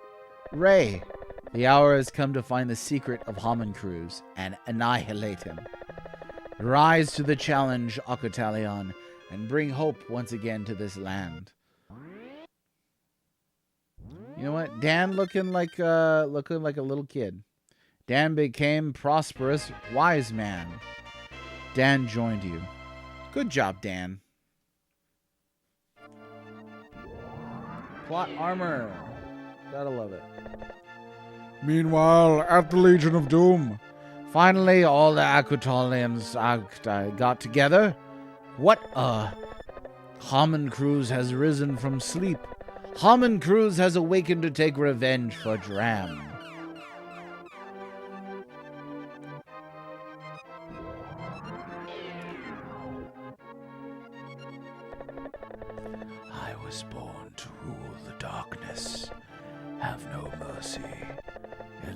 Ray, the hour has come to find the secret of Harmon Cruz and annihilate him. Rise to the challenge, Arcotalion, and bring hope once again to this land. You know what? Dan looking like a little kid. Dan became prosperous, wise man. Dan joined you. Good job, Dan. Plot armor. Gotta love it. Meanwhile, at the Legion of Doom, finally all the Arcotalians got together. What Harmon Cruz has risen from sleep. Harmon Cruz has awakened to take revenge for Dram.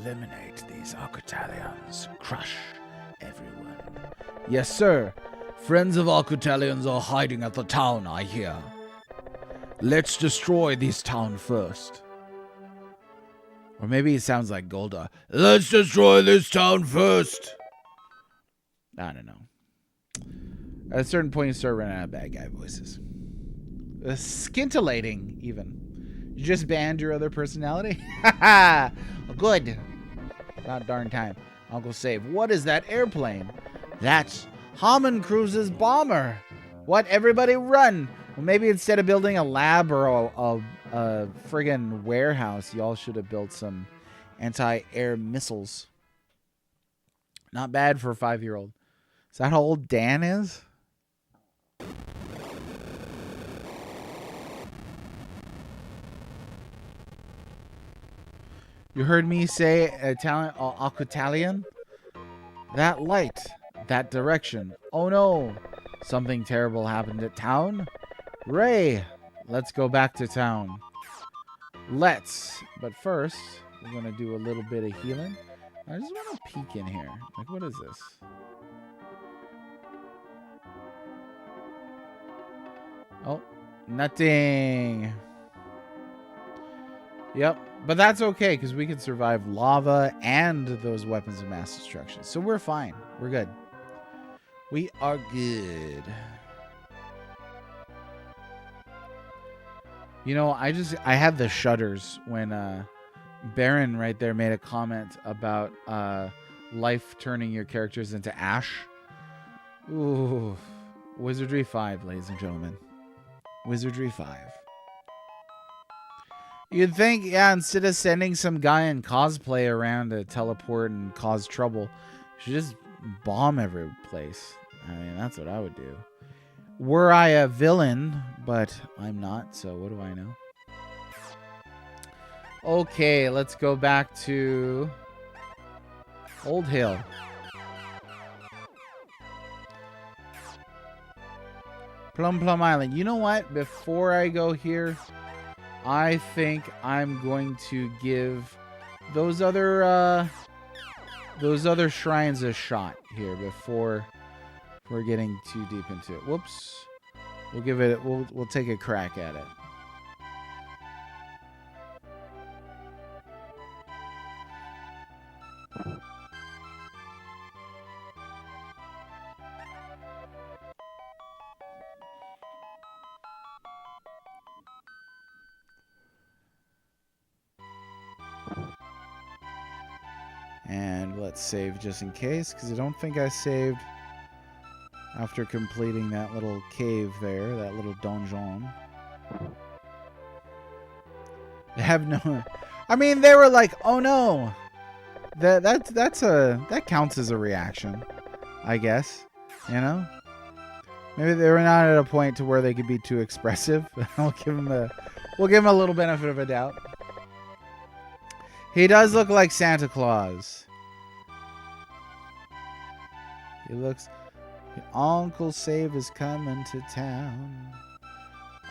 Eliminate these Arcotalians. Crush everyone. Yes, sir. Friends of Arcotalians are hiding at the town, I hear. Let's destroy this town first. Or maybe it sounds like Golda. Let's destroy this town first. I don't know. At a certain point, you start running out of bad guy voices. Scintillating, even. You just banned your other personality? Ha Good. About darn time. Uncle Save. What is that airplane? That's Hammond Cruise's bomber. What? Everybody run. Well, maybe instead of building a lab or a friggin' warehouse, y'all should have built some anti-air missiles. Not bad for a 5-year-old. Is that how old Dan is? You heard me say Arcotalian? That light, that direction. Oh no, something terrible happened at town. Ray, let's go back to town. Let's, but first, we're going to do a little bit of healing. I just want to peek in here. Like, what is this? Oh, nothing. Yep, but that's okay because we can survive lava and those weapons of mass destruction. So we're fine. We're good. We are good. You know, I had the shudders when Baron right there made a comment about life turning your characters into ash. Ooh. Wizardry 5, ladies and gentlemen. Wizardry 5. You'd think, yeah, instead of sending some guy in cosplay around to teleport and cause trouble, you should just bomb every place. I mean, that's what I would do. Were I a villain, but I'm not, so what do I know? Okay, let's go back to Old Hill. Plum Island. You know what? Before I go here, I think I'm going to give those other shrines a shot here before we're getting too deep into it. Whoops. We'll give it. We'll take a crack at it. And let's save just in case, because I don't think I saved after completing that little cave there, that little donjon. They have no... I mean, they were like, oh no! That counts as a reaction, I guess. You know? Maybe they were not at a point to where they could be too expressive. we'll give him a little benefit of a doubt. He does look like Santa Claus. He looks... Uncle Save is coming to town.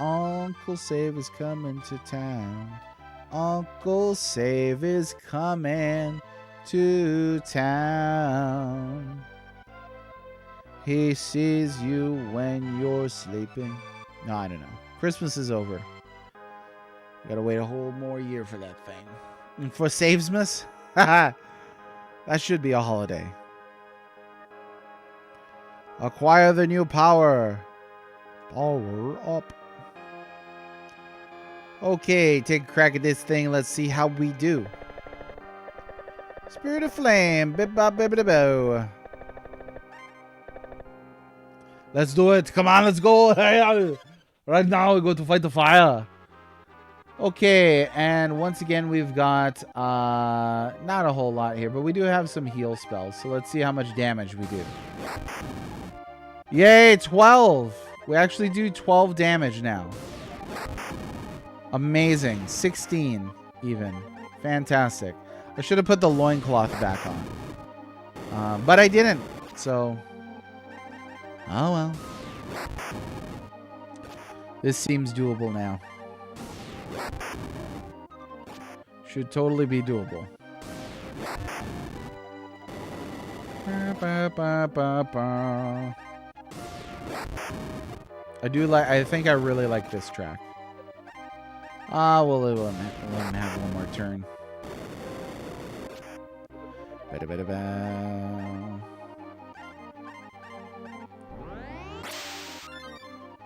Uncle Save is coming to town. Uncle Save is coming to town. He sees you when you're sleeping. No, I don't know. Christmas is over. Gotta wait a whole more year for that thing. And for Savesmas? Haha. That should be a holiday. Acquire the new power. Power up. Okay, take a crack at this thing. Let's see how we do. Spirit of Flame. Bip-bop-bip-bip-bo. Let's do it. Come on, let's go. Right now, we go to fight the fire. Okay, and once again, we've got not a whole lot here, but we do have some heal spells. So let's see how much damage we do. Yay, 12. We actually do 12 damage now. Amazing. 16 even. Fantastic. I should have put the loincloth back on. But I didn't. So, oh well. This seems doable now. Should totally be doable. I think I really like this track. We'll let him have one more turn.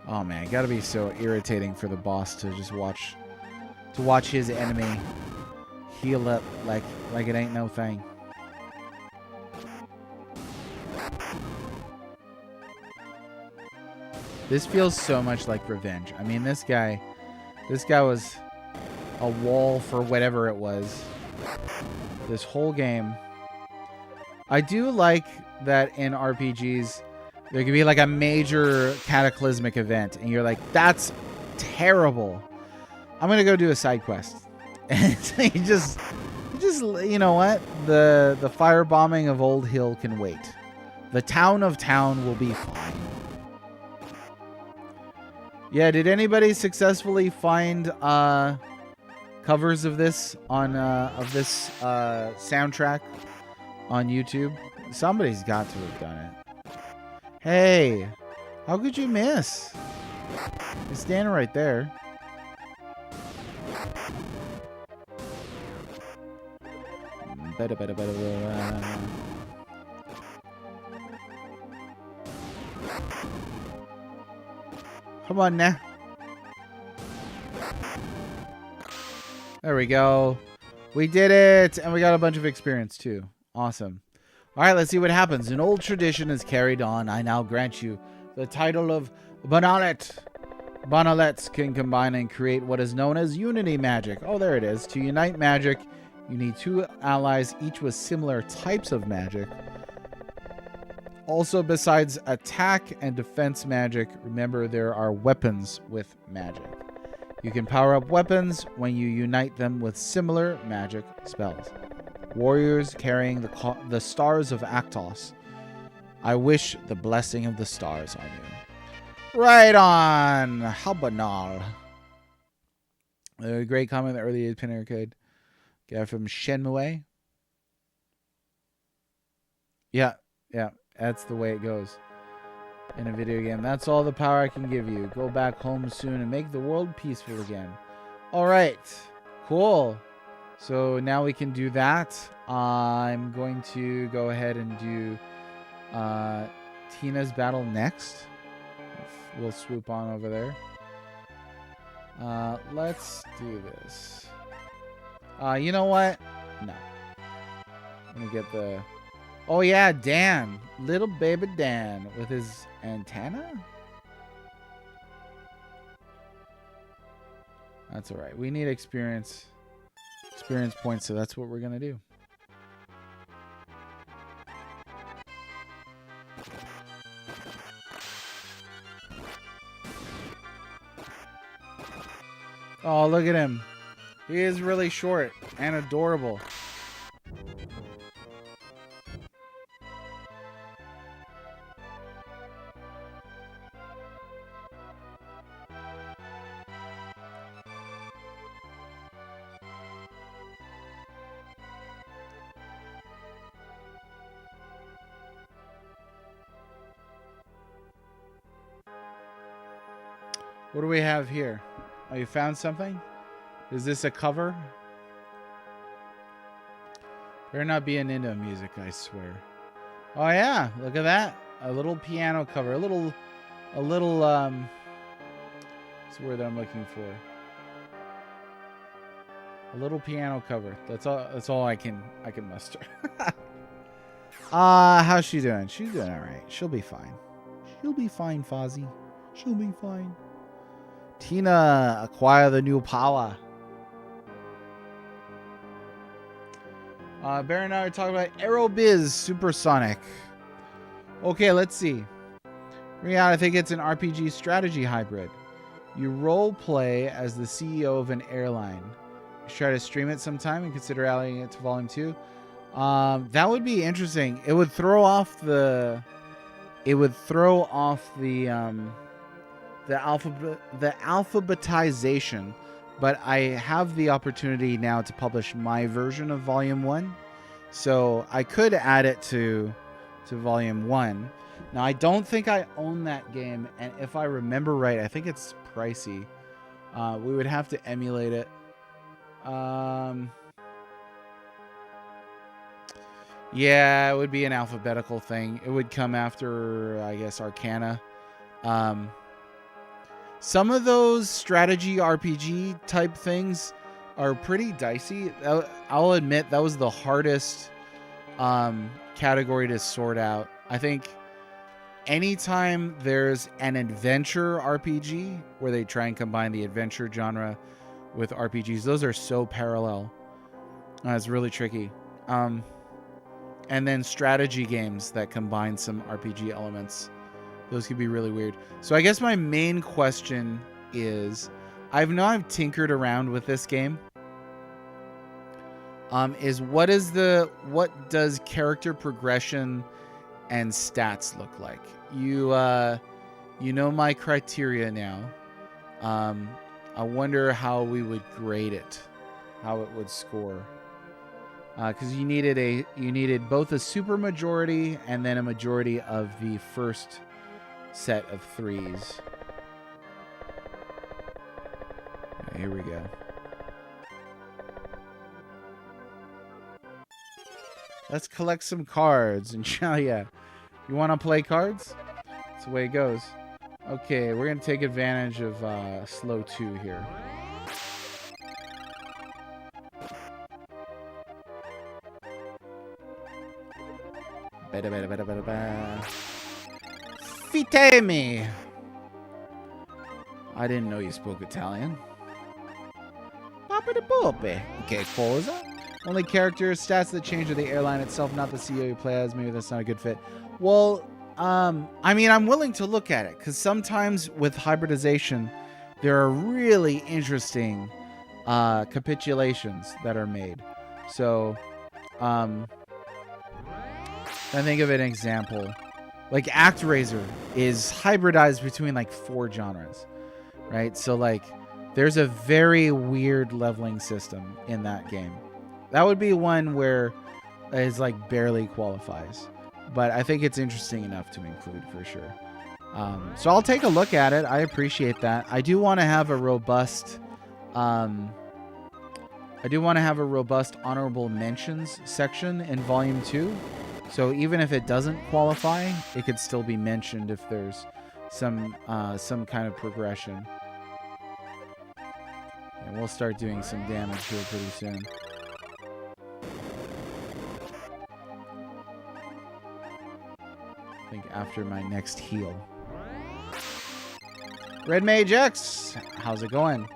Oh man, it gotta be so irritating for the boss to just watch his enemy heal up like it ain't no thing. This feels so much like revenge. I mean, this guy was a wall for whatever it was. This whole game. I do like that in RPGs, there can be like a major cataclysmic event, and you're like, that's terrible. I'm going to go do a side quest. And you just, you know what? The firebombing of Old Hill can wait. The town of town will be fine. Yeah, did anybody successfully find covers of this on soundtrack on YouTube? Somebody's got to have done it. Hey, how could you miss? It's standing right there. Come on now. There we go. We did it, and we got a bunch of experience too. Awesome. All right, let's see what happens. An old tradition is carried on. I now grant you the title of Bonalet. Bonalets can combine and create what is known as unity magic. Oh, there it is. To unite magic, you need two allies, each with similar types of magic. Also, besides attack and defense magic, remember there are weapons with magic. You can power up weapons when you unite them with similar magic spells. Warriors carrying the stars of Actos. I wish the blessing of the stars on you. Right on! How banal. A great comment in the early pin arcade. Guy from Shenmue. Yeah. That's the way it goes in a video game. That's all the power I can give you. Go back home soon and make the world peaceful again. All right. Cool. So now we can do that. I'm going to go ahead and do Tina's battle next. We'll swoop on over there. Let's do this. You know what? No. Let me get the... Oh yeah, Dan. Little baby Dan with his antenna? That's alright. We need experience points, so that's what we're gonna do. Oh, look at him. He is really short and adorable. What do we have here? Oh, you found something? Is this a cover? Better not be an Indo music, I swear. Oh yeah, look at that. A little piano cover. A little what's the word that I'm looking for? A little piano cover. That's all I can muster. How's she doing? She's doing alright. She'll be fine. She'll be fine, Fozzie. She'll be fine. Tina, acquire the new power. Bear and I are talking about Aerobiz Supersonic. Okay, let's see. Yeah, I think it's an RPG strategy hybrid. You role play as the CEO of an airline. You try to stream it sometime and consider adding it to Volume 2. That would be interesting. It would throw off the alphabetization, but I have the opportunity now to publish my version of Volume 1, so I could add it to to Volume 1. Now, I don't think I own that game, and if I remember right, I think it's pricey. We would have to emulate it. Yeah, it would be an alphabetical thing. It would come after, I guess, Arcana. Some of those strategy RPG type things are pretty dicey. I'll admit that was the hardest category to sort out. I think anytime there's an adventure RPG where they try and combine the adventure genre with RPGs, those are so parallel. It's really tricky. And then strategy games that combine some RPG elements. Those could be really weird. So I guess my main question is, I've tinkered around with this game. Is what does character progression and stats look like? You know my criteria now. I wonder how we would grade it, how it would score. Because you needed both a super majority and then a majority of the first set of 3s. Here we go. Let's collect some cards and show ya. You want to play cards? That's the way it goes. Okay, we're gonna take advantage of slow 2 here. Fitemi. I didn't know you spoke Italian. Papa de Pope. Okay, cosa. Only characters, stats that change are the airline itself, not the CEO you play as. Maybe that's not a good fit. Well, I mean, I'm willing to look at it because sometimes with hybridization, there are really interesting capitulations that are made. So, I think of an example. Like ActRaiser is hybridized between like 4 genres, right? So like there's a very weird leveling system in that game. That would be one where it's like barely qualifies, but I think it's interesting enough to include for sure. So I'll take a look at it. I appreciate that. I do want to have a robust, honorable mentions section in Volume 2. So even if it doesn't qualify, it could still be mentioned if there's some kind of progression. And we'll start doing some damage here pretty soon. I think after my next heal. Red Mage X, how's it going?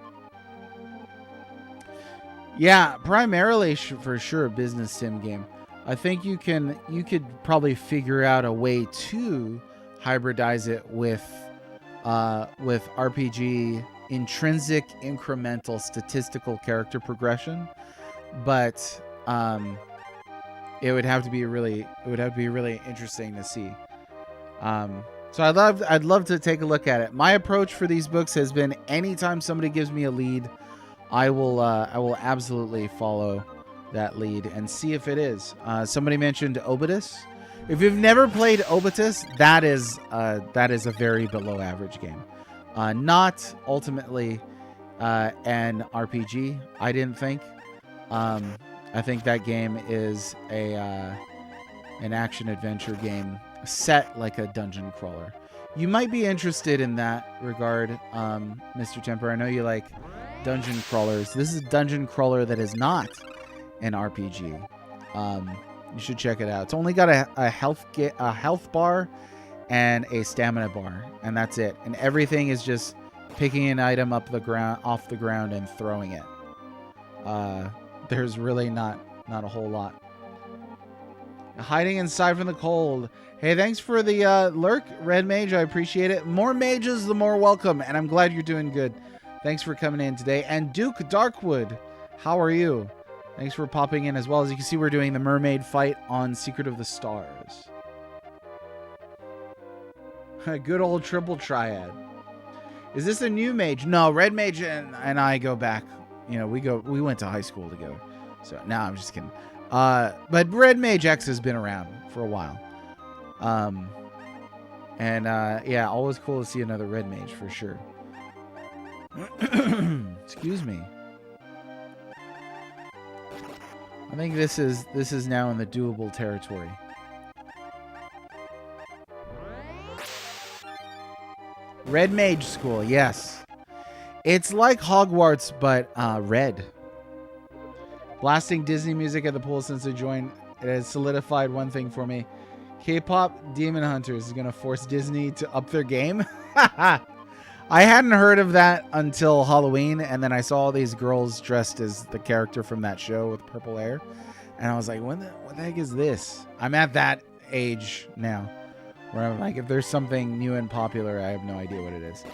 Yeah, primarily for sure a business sim game. I think you could probably figure out a way to hybridize it with RPG intrinsic incremental statistical character progression, but it would have to be really interesting to see. So I'd love to take a look at it. My approach for these books has been anytime somebody gives me a lead, I will absolutely follow that lead and see if it is. Somebody mentioned Obitus. If you've never played Obitus, that is a very below average game. Not ultimately an RPG, I didn't think. I think that game is an action adventure game set like a dungeon crawler. You might be interested in that regard, Mr. Temper. I know you like dungeon crawlers. This is a dungeon crawler that is not an RPG. You should check it out. It's only got a health bar and a stamina bar, and that's it. And everything is just picking an item off the ground and throwing it. There's really not a whole lot. Hiding inside from the cold. Hey, thanks for the lurk, Red Mage. I appreciate it. More mages, the more welcome, and I'm glad you're doing good. Thanks for coming in today. And Duke Darkwood, how are you? Thanks for popping in as well. As you can see, we're doing the mermaid fight on Secret of the Stars. A good old triple triad. Is this a new mage? No, Red Mage and I go back. You know, we went to high school together. So, no, I'm just kidding. But Red Mage X has been around for a while. Yeah, always cool to see another red mage for sure. Excuse me. I think this is now in the doable territory. Red Mage School, yes. It's like Hogwarts, but red. Blasting Disney music at the pool since I joined. It has solidified one thing for me. K-pop Demon Hunters is going to force Disney to up their game. I hadn't heard of that until Halloween, and then I saw all these girls dressed as the character from that show with purple hair. And I was like, what the heck is this? I'm at that age now where I'm like, if there's something new and popular, I have no idea what it is.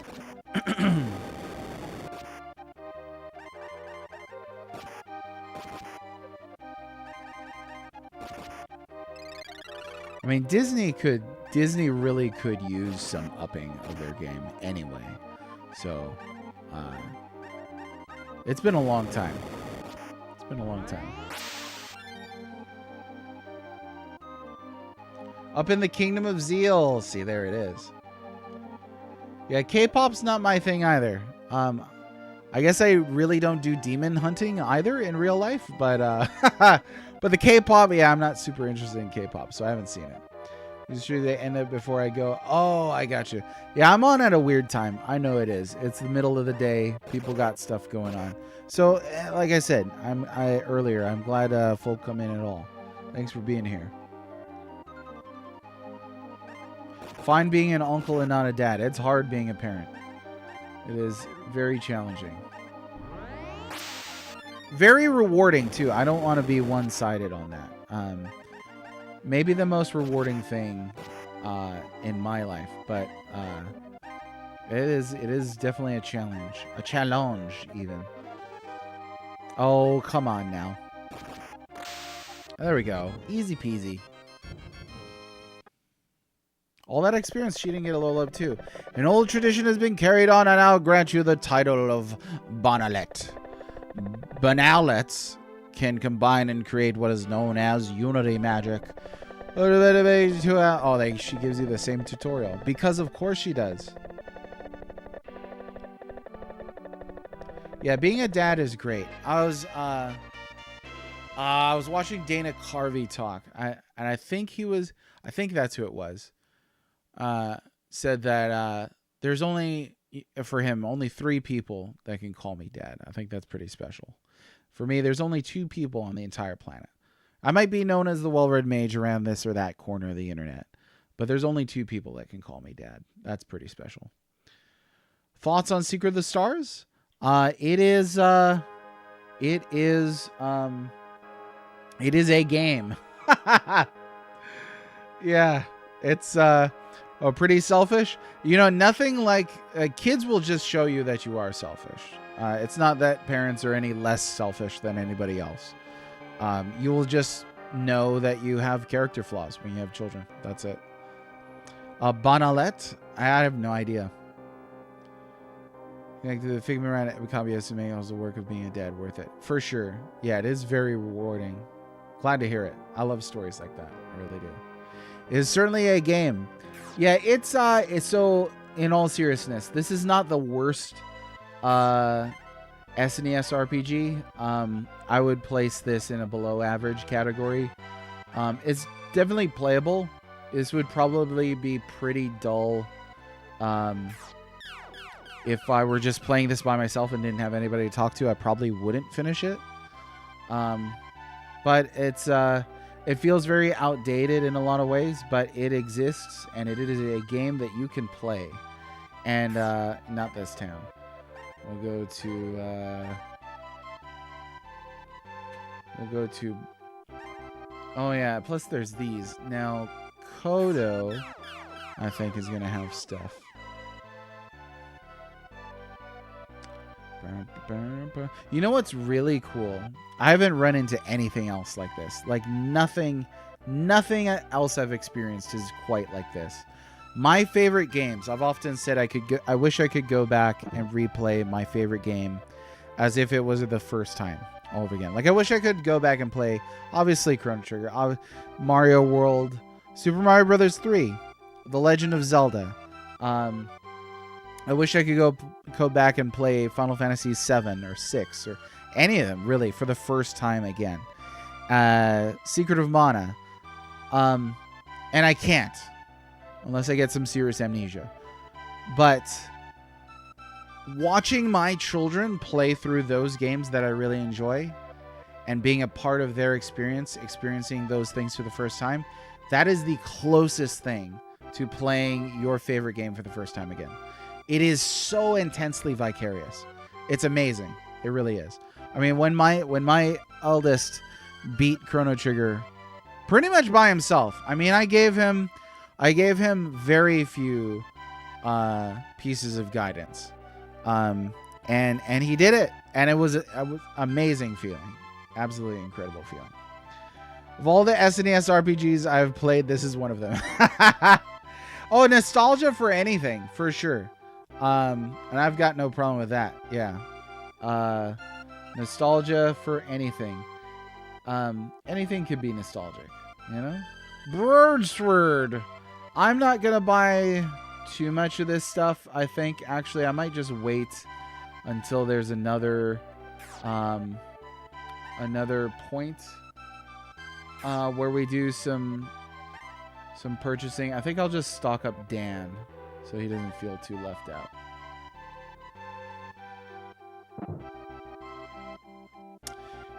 I mean, Disney really could use some upping of their game anyway. So, it's been a long time. It's been a long time. Up in the Kingdom of Zeal. See, there it is. Yeah, K-pop's not my thing either. I guess I really don't do demon hunting either in real life, but but the K-pop, yeah, I'm not super interested in K-pop, so I haven't seen it. Make sure they end it before I go. Oh, I got you. Yeah, I'm on at a weird time. I know it is. It's the middle of the day. People got stuff going on. So, like I said, earlier, I'm glad folk come in at all. Thanks for being here. Fine being an uncle and not a dad. It's hard being a parent. It is very challenging. Very rewarding, too. I don't want to be one-sided on that. Maybe the most rewarding thing in my life, but it is definitely a challenge. A challenge, even. Oh, come on now. There we go. Easy peasy. All that experience, she didn't get a level up too. An old tradition has been carried on, and I'll grant you the title of Bonalet. Bonalets can combine and create what is known as unity magic. Oh, she gives you the same tutorial. Because of course she does. Yeah, being a dad is great. I was watching Dana Carvey talk, and I think that's who it was. Said that there's only 3 people that can call me dad. I think that's pretty special. For me, there's only 2 people on the entire planet. I might be known as the well-read mage around this or that corner of the internet, but there's only 2 people that can call me dad. That's pretty special. Thoughts on Secret of the Stars? It is a game. Yeah, it's pretty selfish. You know, nothing like kids will just show you that you are selfish. It's not that parents are any less selfish than anybody else. You will just know that you have character flaws when you have children. That's it. Bonalet? I have no idea. Connected to the figment around every copy of SMA was the work of being a dad worth it. For sure. Yeah, it is very rewarding. Glad to hear it. I love stories like that. I really do. It is certainly a game. Yeah, it's so, in all seriousness, this is not the worst SNES RPG. I would place this in a below average category. It's definitely playable. This would probably be pretty dull if I were just playing this by myself and didn't have anybody to talk to. I probably wouldn't finish it. But it feels very outdated in a lot of ways, but it exists, and it is a game that you can play. And not this town. We'll go to oh yeah, plus there's these. Now Kodo I think is gonna have stuff. You know what's really cool? I haven't run into anything else like this. Like nothing else I've experienced is quite like this. My favorite games, I've often said I wish I could go back and replay my favorite game as if it was the first time all over again. Like I wish I could go back and play, obviously Chrono Trigger, Mario World, Super Mario Brothers 3, The Legend of Zelda. I wish I could go back and play Final Fantasy 7 or 6 or any of them, really, for the first time again. Secret of Mana. And I can't, unless I get some serious amnesia. But watching my children play through those games that I really enjoy and being a part of their experience, experiencing those things for the first time, that is the closest thing to playing your favorite game for the first time again. It is so intensely vicarious. It's amazing. It really is. I mean, when my eldest beat Chrono Trigger pretty much by himself. I mean, I gave him very few pieces of guidance. And he did it, and it was an amazing feeling. Absolutely incredible feeling. Of all the SNES RPGs I've played, this is one of them. Oh, nostalgia for anything, for sure. And I've got no problem with that. Yeah. Nostalgia for anything. Anything could be nostalgic, you know? Birdsword. I'm not going to buy too much of this stuff, I think. Actually, I might just wait until there's another point where we do some purchasing. I think I'll just stock up Dan so he doesn't feel too left out.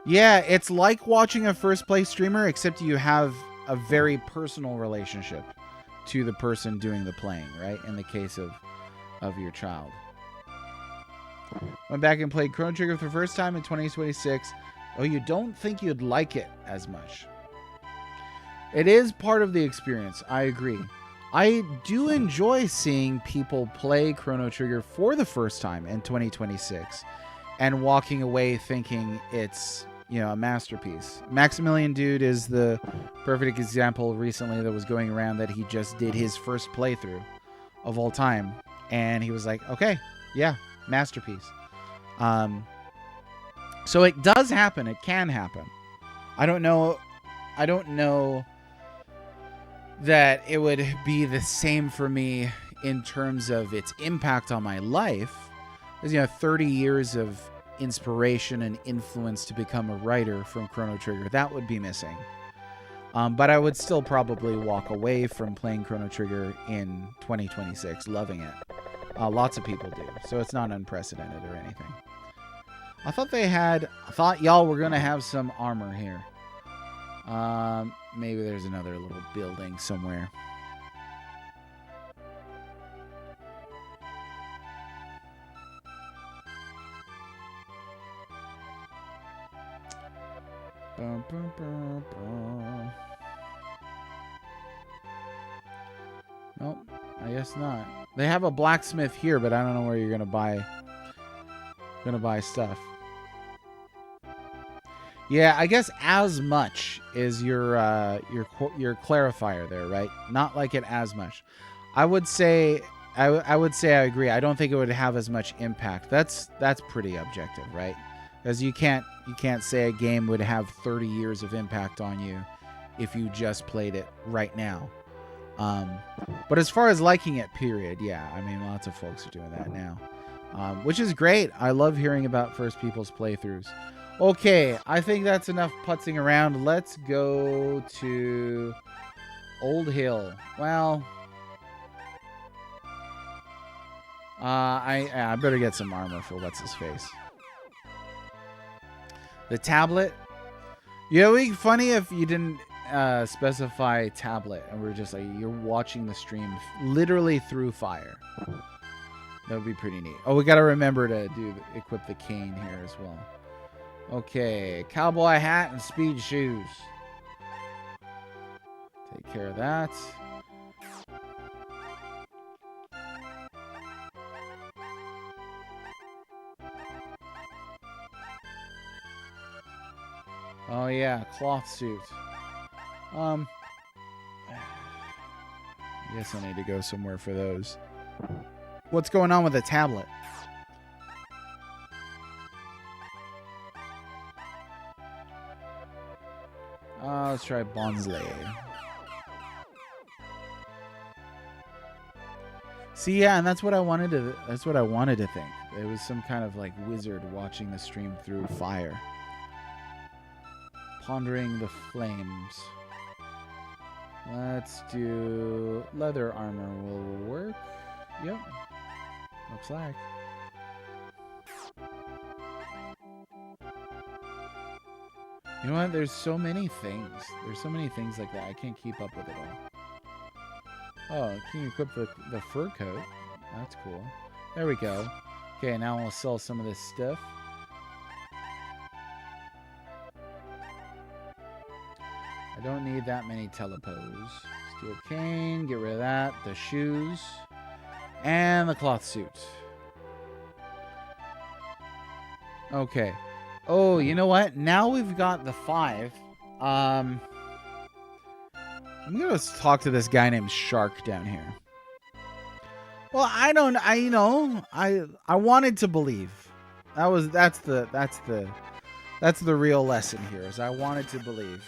Yeah, it's like watching a first play streamer, except you have a very personal relationship to the person doing the playing, right? In the case of your child. Went back and played Chrono Trigger for the first time in 2026. Oh, you don't think you'd like it as much? It is part of the experience. I agree. I do enjoy seeing people play Chrono Trigger for the first time in 2026 and walking away thinking it's, you know, a masterpiece. Maximilian Dude is the perfect example recently that was going around that he just did his first playthrough of all time. And he was like, okay, yeah, masterpiece. So it does happen. It can happen. I don't know that it would be the same for me in terms of its impact on my life. Because, you know, 30 years of inspiration and influence to become a writer from Chrono Trigger, that would be missing. But I would still probably walk away from playing Chrono Trigger in 2026 loving it. Lots of people do, so it's not unprecedented or anything. I thought y'all were gonna have some armor here. Maybe there's another little building somewhere. Nope, I guess not. They have a blacksmith here, but I don't know where you're gonna buy stuff. Yeah, I guess as much is your clarifier there, right? Not like it as much. I would say I agree. I don't think it would have as much impact. That's pretty objective, right? Because you can't say a game would have 30 years of impact on you if you just played it right now. But as far as liking it, period, yeah. I mean, lots of folks are doing that now, which is great. I love hearing about first people's playthroughs. Okay, I think that's enough putzing around. Let's go to Old Hill. Well, I better get some armor for what's his face. The tablet. Yeah, it would be funny if you didn't specify tablet and we're just like you're watching the stream literally through fire. That would be pretty neat. Oh, we got to remember to equip the cane here as well. Okay, cowboy hat and speed shoes. Take care of that. Oh yeah, cloth suit. I guess I need to go somewhere for those. What's going on with the tablet? Let's try Bonsley. See, yeah, and that's what I wanted to. That's what I wanted to think. It was some kind of like wizard watching the stream through fire, pondering the flames. Let's do leather armor. Will work. Yep. Looks like. You know what? There's so many things. There's so many things like that. I can't keep up with it all. Oh, can you equip the fur coat? That's cool. There we go. Okay, now we'll sell some of this stuff. I don't need that many telepose. Steel cane, get rid of that. The shoes. And the cloth suit. Okay. Oh, you know what? Now we've got the 5. I'm gonna talk to this guy named Shark down here. Well, I wanted to believe. That's the real lesson here, is I wanted to believe.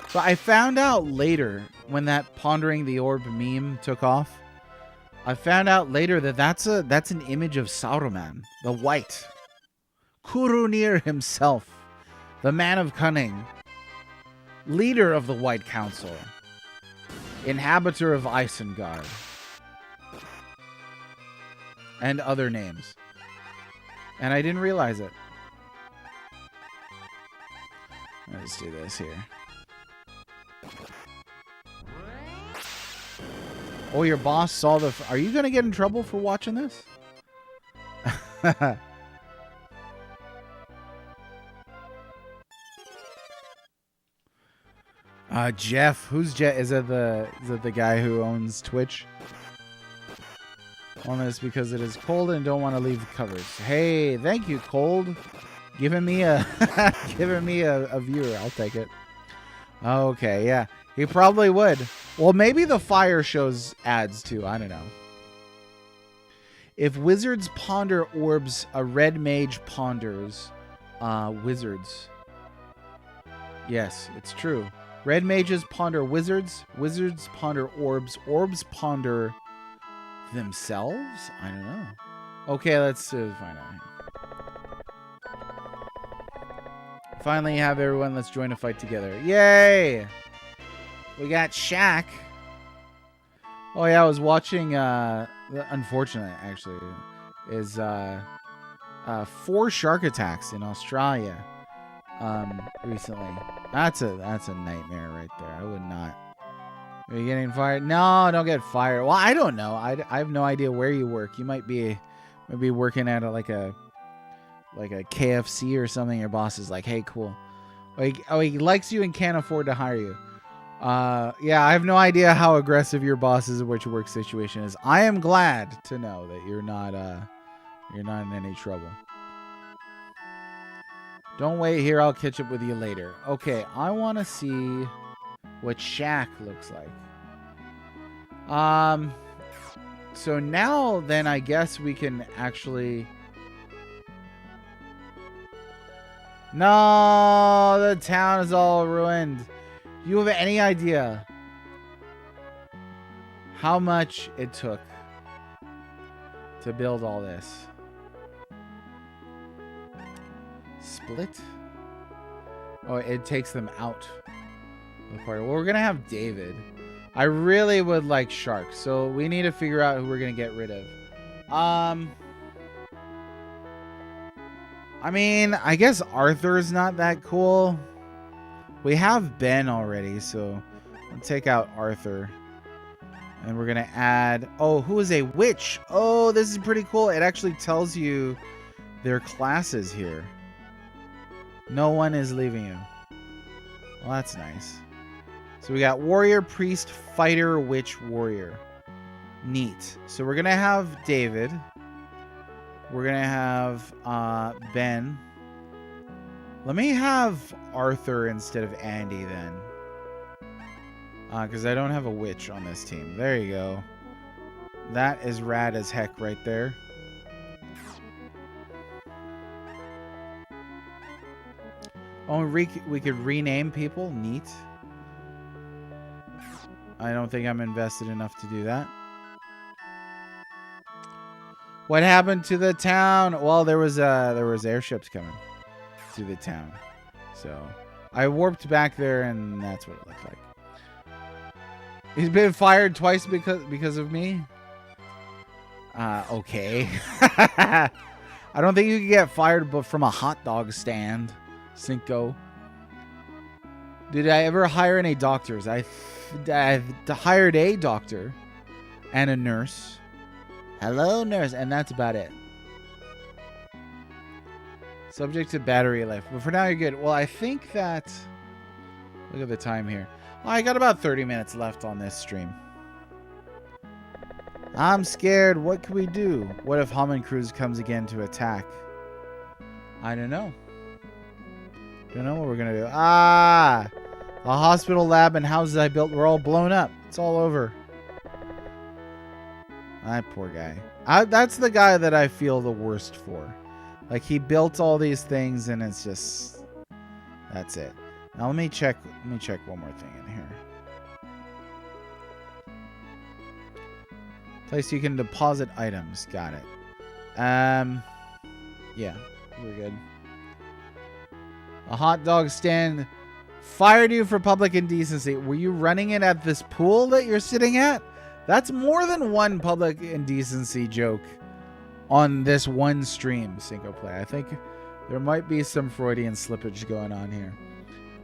So I found out later, when that Pondering the Orb meme took off, I found out later that that's an image of Saruman, the White. Kurunir himself, the man of cunning, leader of the White Council, inhabitor of Isengard, and other names. And I didn't realize it. Let's do this here. Oh, your boss saw the... Are you going to get in trouble for watching this? Jeff. Who's Jeff? Is it the guy who owns Twitch? On this because it is cold and don't want to leave the covers. Hey, thank you, Cold. Giving me a a viewer. I'll take it. Okay, yeah. He probably would. Well, maybe the fire shows ads too. I don't know. If wizards ponder orbs, a red mage ponders wizards. Yes, it's true. Red mages ponder wizards. Wizards ponder orbs. Orbs ponder themselves? I don't know. Okay, let's find out. Finally have everyone. Let's join a fight together. Yay! We got Shaq. Oh yeah, I was watching unfortunate actually is 4 shark attacks in Australia recently. That's a nightmare right there. I would not. Are you getting fired? No, don't get fired. Well, I don't know. I have no idea where you work. You might be working at like a KFC or something. Your boss is like, hey, cool. He likes you and can't afford to hire you. Yeah, I have no idea how aggressive your boss is or what your work situation is. I am glad to know that you're not in any trouble. Don't wait here. I'll catch up with you later. Okay, I want to see what Shaq looks like. So now then I guess we can actually... No, the town is all ruined. Do you have any idea how much it took to build all this? Split? Oh, it takes them out of the party. Well, we're going to have David. I really would like Shark, so we need to figure out who we're going to get rid of. I mean, I guess Arthur's not that cool. We have Ben already, so we'll take out Arthur. And we're going to add... Oh, who is a witch? Oh, this is pretty cool. It actually tells you their classes here. No one is leaving you. Well, that's nice. So we got warrior, priest, fighter, witch, warrior. Neat. So we're going to have David. We're going to have Ben. Let me have Arthur instead of Andy then. Because I don't have a witch on this team. There you go. That is rad as heck right there. Oh, we could rename people. Neat. I don't think I'm invested enough to do that. What happened to the town? Well, there was airships coming to the town. So I warped back there, and that's what it looked like. He's been fired twice because of me. Okay. I don't think you can get fired but from a hot dog stand, Cinco. Did I ever hire any doctors? I've hired a doctor and a nurse. Hello, nurse. And that's about it. Subject to battery life. But for now, you're good. Well, I think that... Look at the time here. Well, I got about 30 minutes left on this stream. I'm scared. What can we do? What if Hammond Cruz comes again to attack? I don't know. Don't know what we're going to do. Ah! A hospital lab and houses I built were all blown up. It's all over. That poor guy. That's the guy that I feel the worst for. Like, he built all these things and it's just... That's it. Now let me check one more thing in here. Place you can deposit items. Got it. Yeah, we're good. A hot dog stand fired you for public indecency. Were you running it at this pool that you're sitting at? That's more than one public indecency joke on this one stream, Cinco Play. I think there might be some Freudian slippage going on here.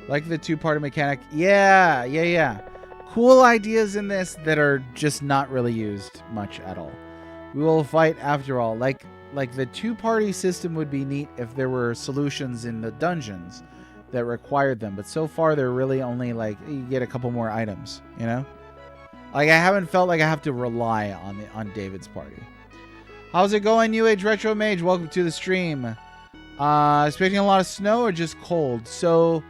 Like the two-parter mechanic. Yeah. Cool ideas in this that are just not really used much at all. We will fight after all. Like the two-party system would be neat if there were solutions in the dungeons that required them. But so far, they're really only like, you get a couple more items, you know? Like, I haven't felt like I have to rely on David's party. How's it going, New Age Retro Mage? Welcome to the stream. Expecting a lot of snow or just cold? So,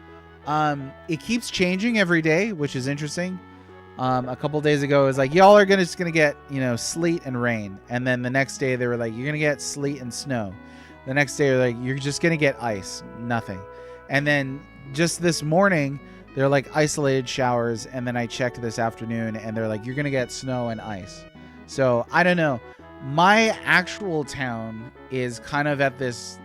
it keeps changing every day, which is interesting. A couple days ago, it was like, y'all are just gonna get, sleet and rain. And then the next day, they were like, you're gonna get sleet and snow. The next day, they're like, you're just gonna get ice. Nothing. And then just this morning, they're like isolated showers. And then I checked this afternoon, and they're like, you're gonna get snow and ice. So, I don't know. My actual town is kind of at this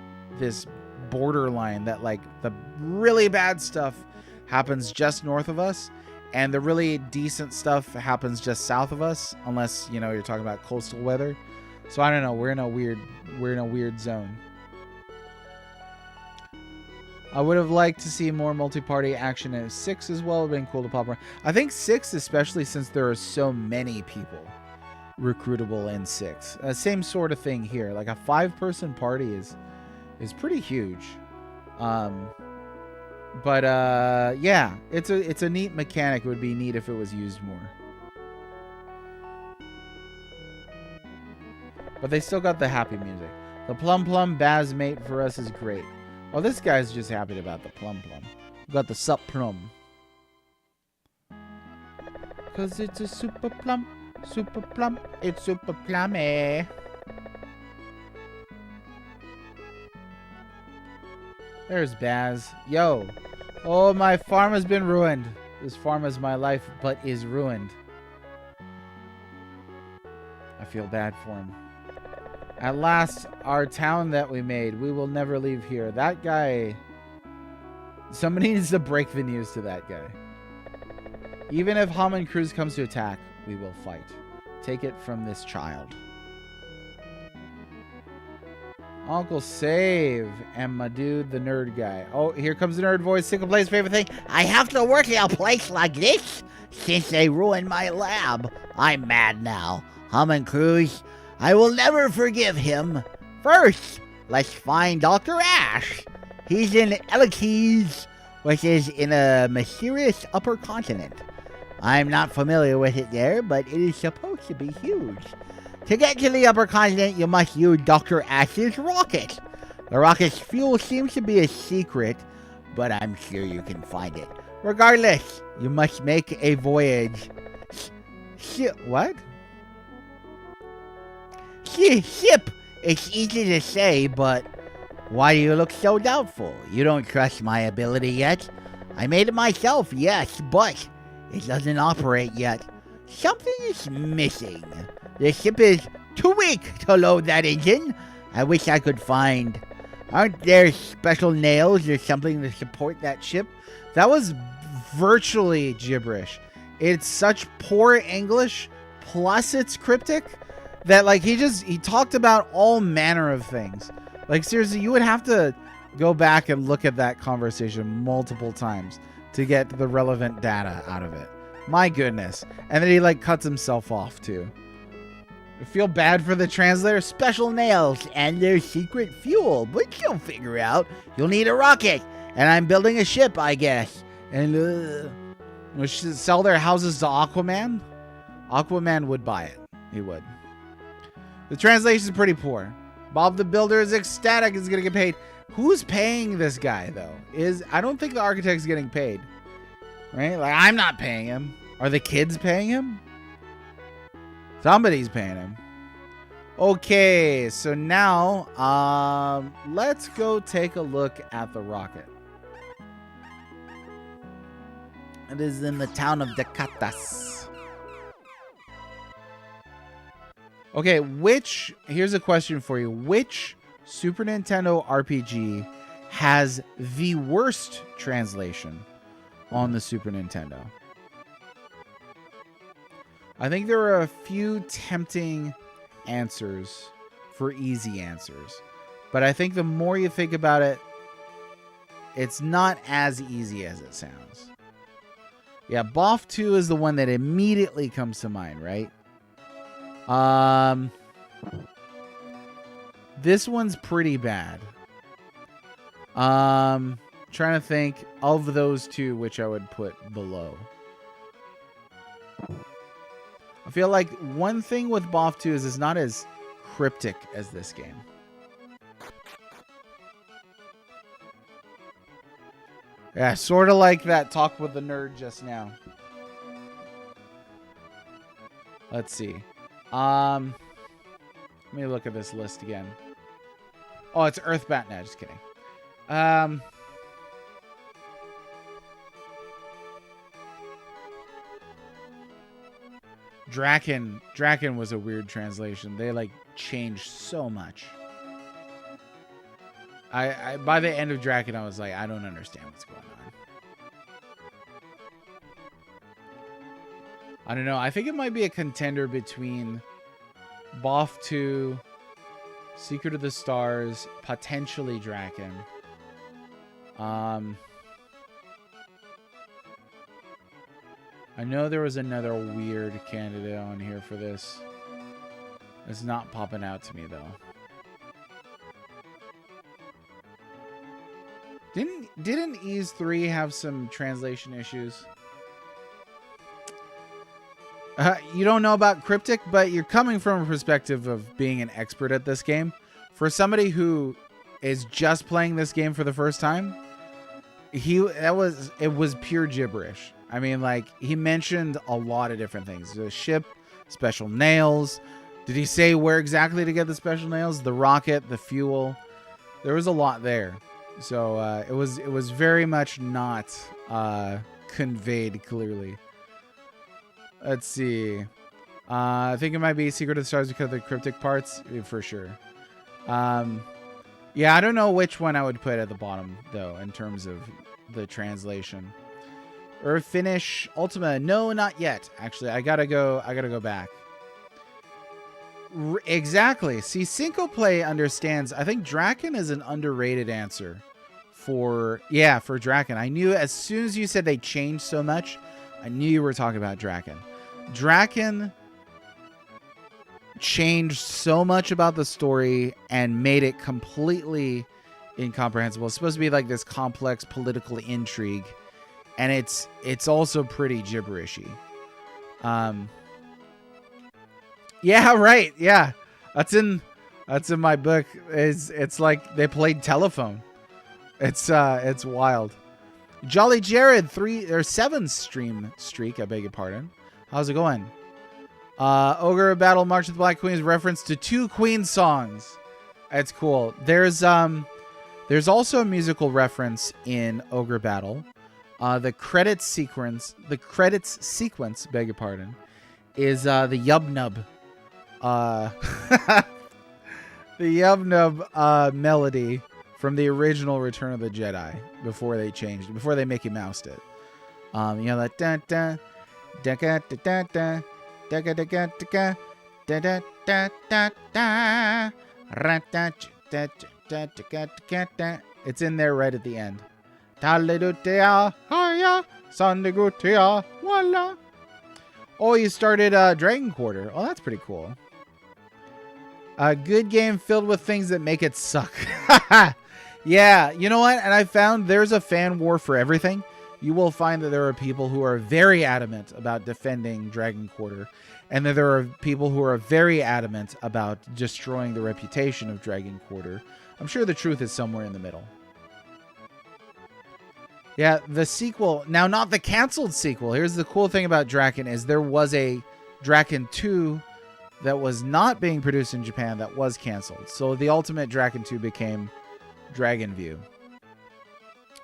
borderline that, like, the really bad stuff happens just north of us, and the really decent stuff happens just south of us, unless you're talking about coastal weather. So I don't know. We're in a weird zone. I would have liked to see more multi-party action in 6 as well. It would have been cool to pop around. I think 6, especially since there are so many people recruitable in 6. Same sort of thing here. Like a 5-person party is pretty huge. But yeah, it's a neat mechanic. It would be neat if it was used more. But they still got the happy music. The Plum Plum Baz mate for us is great. Oh, this guy's just happy about the Plum Plum. We got the Sup Plum. 'Cause it's a super plum. Super plum. It's super plummy. There's Baz. Yo. Oh, my farm has been ruined. This farm is my life, but is ruined. I feel bad for him. At last, our town that we made. We will never leave here. That guy... Somebody needs to break the news to that guy. Even if Hammond Cruz comes to attack, we will fight. Take it from this child. Uncle Save and my dude, the nerd guy. Oh, here comes the nerd voice. Single Play's favorite thing. I have to work in a place like this since they ruined my lab. I'm mad now. Hammond Cruz, I will never forgive him. First, let's find Dr. Ash. He's in Elakes, which is in a mysterious upper continent. I'm not familiar with it there, but it is supposed to be huge. To get to the upper continent, you must use Dr. Ash's rocket. The rocket's fuel seems to be a secret, but I'm sure you can find it. Regardless, you must make a voyage. What? Ship! It's easy to say, but why do you look so doubtful? You don't trust my ability yet? I made it myself, yes, but It doesn't operate yet. Something is missing. The ship is too weak to load that engine. I wish I could find... Aren't there special nails or something to support that ship? That was virtually gibberish. It's such poor English, plus it's cryptic, that like he talked about all manner of things. Like seriously, you would have to go back and look at that conversation multiple times to get the relevant data out of it. My goodness. And then he like cuts himself off too. I feel bad for the translator. Special nails and their secret fuel, but you'll figure out. You'll need a rocket, and I'm building a ship, I guess. And we should sell their houses to Aquaman. Aquaman would buy it. He would. The translation is pretty poor. Bob the Builder is ecstatic. He's gonna get paid. Who's paying this guy though? I don't think the architect's getting paid. Right? Like I'm not paying him. Are the kids paying him? Somebody's paying him. Okay, so now let's go take a look at the rocket. It is in the town of Decatas. Okay, here's a question for you. Which Super Nintendo RPG has the worst translation on the Super Nintendo? I think there are a few tempting answers for easy answers. But I think the more you think about it, it's not as easy as it sounds. Yeah, BOF 2 is the one that immediately comes to mind, right? This one's pretty bad. Trying to think of those two which I would put below. I feel like one thing with BOF 2 is it's not as cryptic as this game. Yeah, sort of like that talk with the nerd just now. Let's see. Let me look at this list again. Oh, it's Earthbound. No, just kidding. Draken was a weird translation. They like changed so much. I by the end of Draken, I was like, I don't understand what's going on. I don't know. I think it might be a contender between BOF 2, Secret of the Stars, potentially Draken. I know there was another weird candidate on here for this. It's not popping out to me though. Didn't Ys 3 have some translation issues? You don't know about cryptic, but you're coming from a perspective of being an expert at this game. For somebody who is just playing this game for the first time, it was pure gibberish. I mean, like, he mentioned a lot of different things. The ship, special nails. Did he say where exactly to get the special nails? The rocket, the fuel. There was a lot there. So it was very much not conveyed clearly. Let's see. I think it might be Secret of the Stars because of the cryptic parts, for sure. Yeah, I don't know which one I would put at the bottom, though, in terms of the translation. Or finish Ultima. No, not yet. Actually, I gotta go back. Exactly. See, Cinco Play understands. I think Draken is an underrated answer for Draken. I knew as soon as you said they changed so much, I knew you were talking about Draken. Draken changed so much about the story and made it completely incomprehensible. It's supposed to be like this complex political intrigue, and it's also pretty gibberishy. Yeah, right. Yeah, that's in my book. It's like they played telephone. It's wild. Jolly Jared 7 stream streak. I beg your pardon. How's it going? Ogre Battle March of the Black Queen is reference to 2 Queen songs. It's cool. There's also a musical reference in Ogre Battle. The credits sequence, beg your pardon, is the Yub Nub. The Yub Nub melody from the original Return of the Jedi before they changed it, before they Mickey Moused it. You know that da da da da da da da da da da da da da da da. It's in there right at the end. Oh, you started Dragon Quarter. Oh, that's pretty cool. A good game filled with things that make it suck. Yeah, you know what? And I found there's a fan war for everything. You will find that there are people who are very adamant about defending Dragon Quarter, and that there are people who are very adamant about destroying the reputation of Dragon Quarter. I'm sure the truth is somewhere in the middle. Yeah, the sequel, now not the canceled sequel. Here's the cool thing about Draken is there was a Draken 2 that was not being produced in Japan that was canceled. So the ultimate Draken 2 became Dragon View.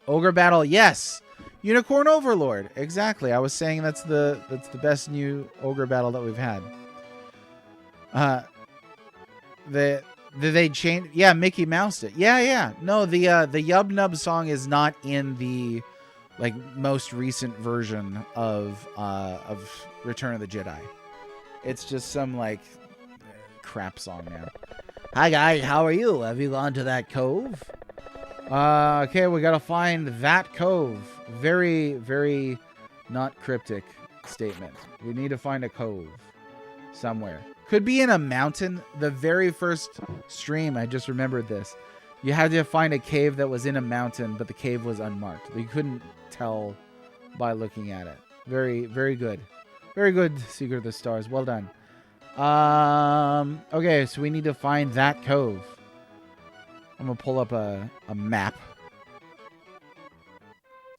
Ogre Battle, yes. Unicorn Overlord, exactly. I was saying that's the best new Ogre Battle that we've had. They changed? Yeah, Mickey Moused it. Yeah. No, the Yub Nub song is not in the most recent version of Return of the Jedi. It's just some crap song now. Hi guys, how are you? Have you gone to that cove? Okay, we gotta find that cove. Very, very not cryptic statement. We need to find a cove somewhere. Could be in a mountain. The very first stream, I just remembered this. You had to find a cave that was in a mountain, but the cave was unmarked. You couldn't tell by looking at it. Very, very good. Very good, Secret of the Stars. Well done. Okay, so we need to find that cove. I'm going to pull up a map.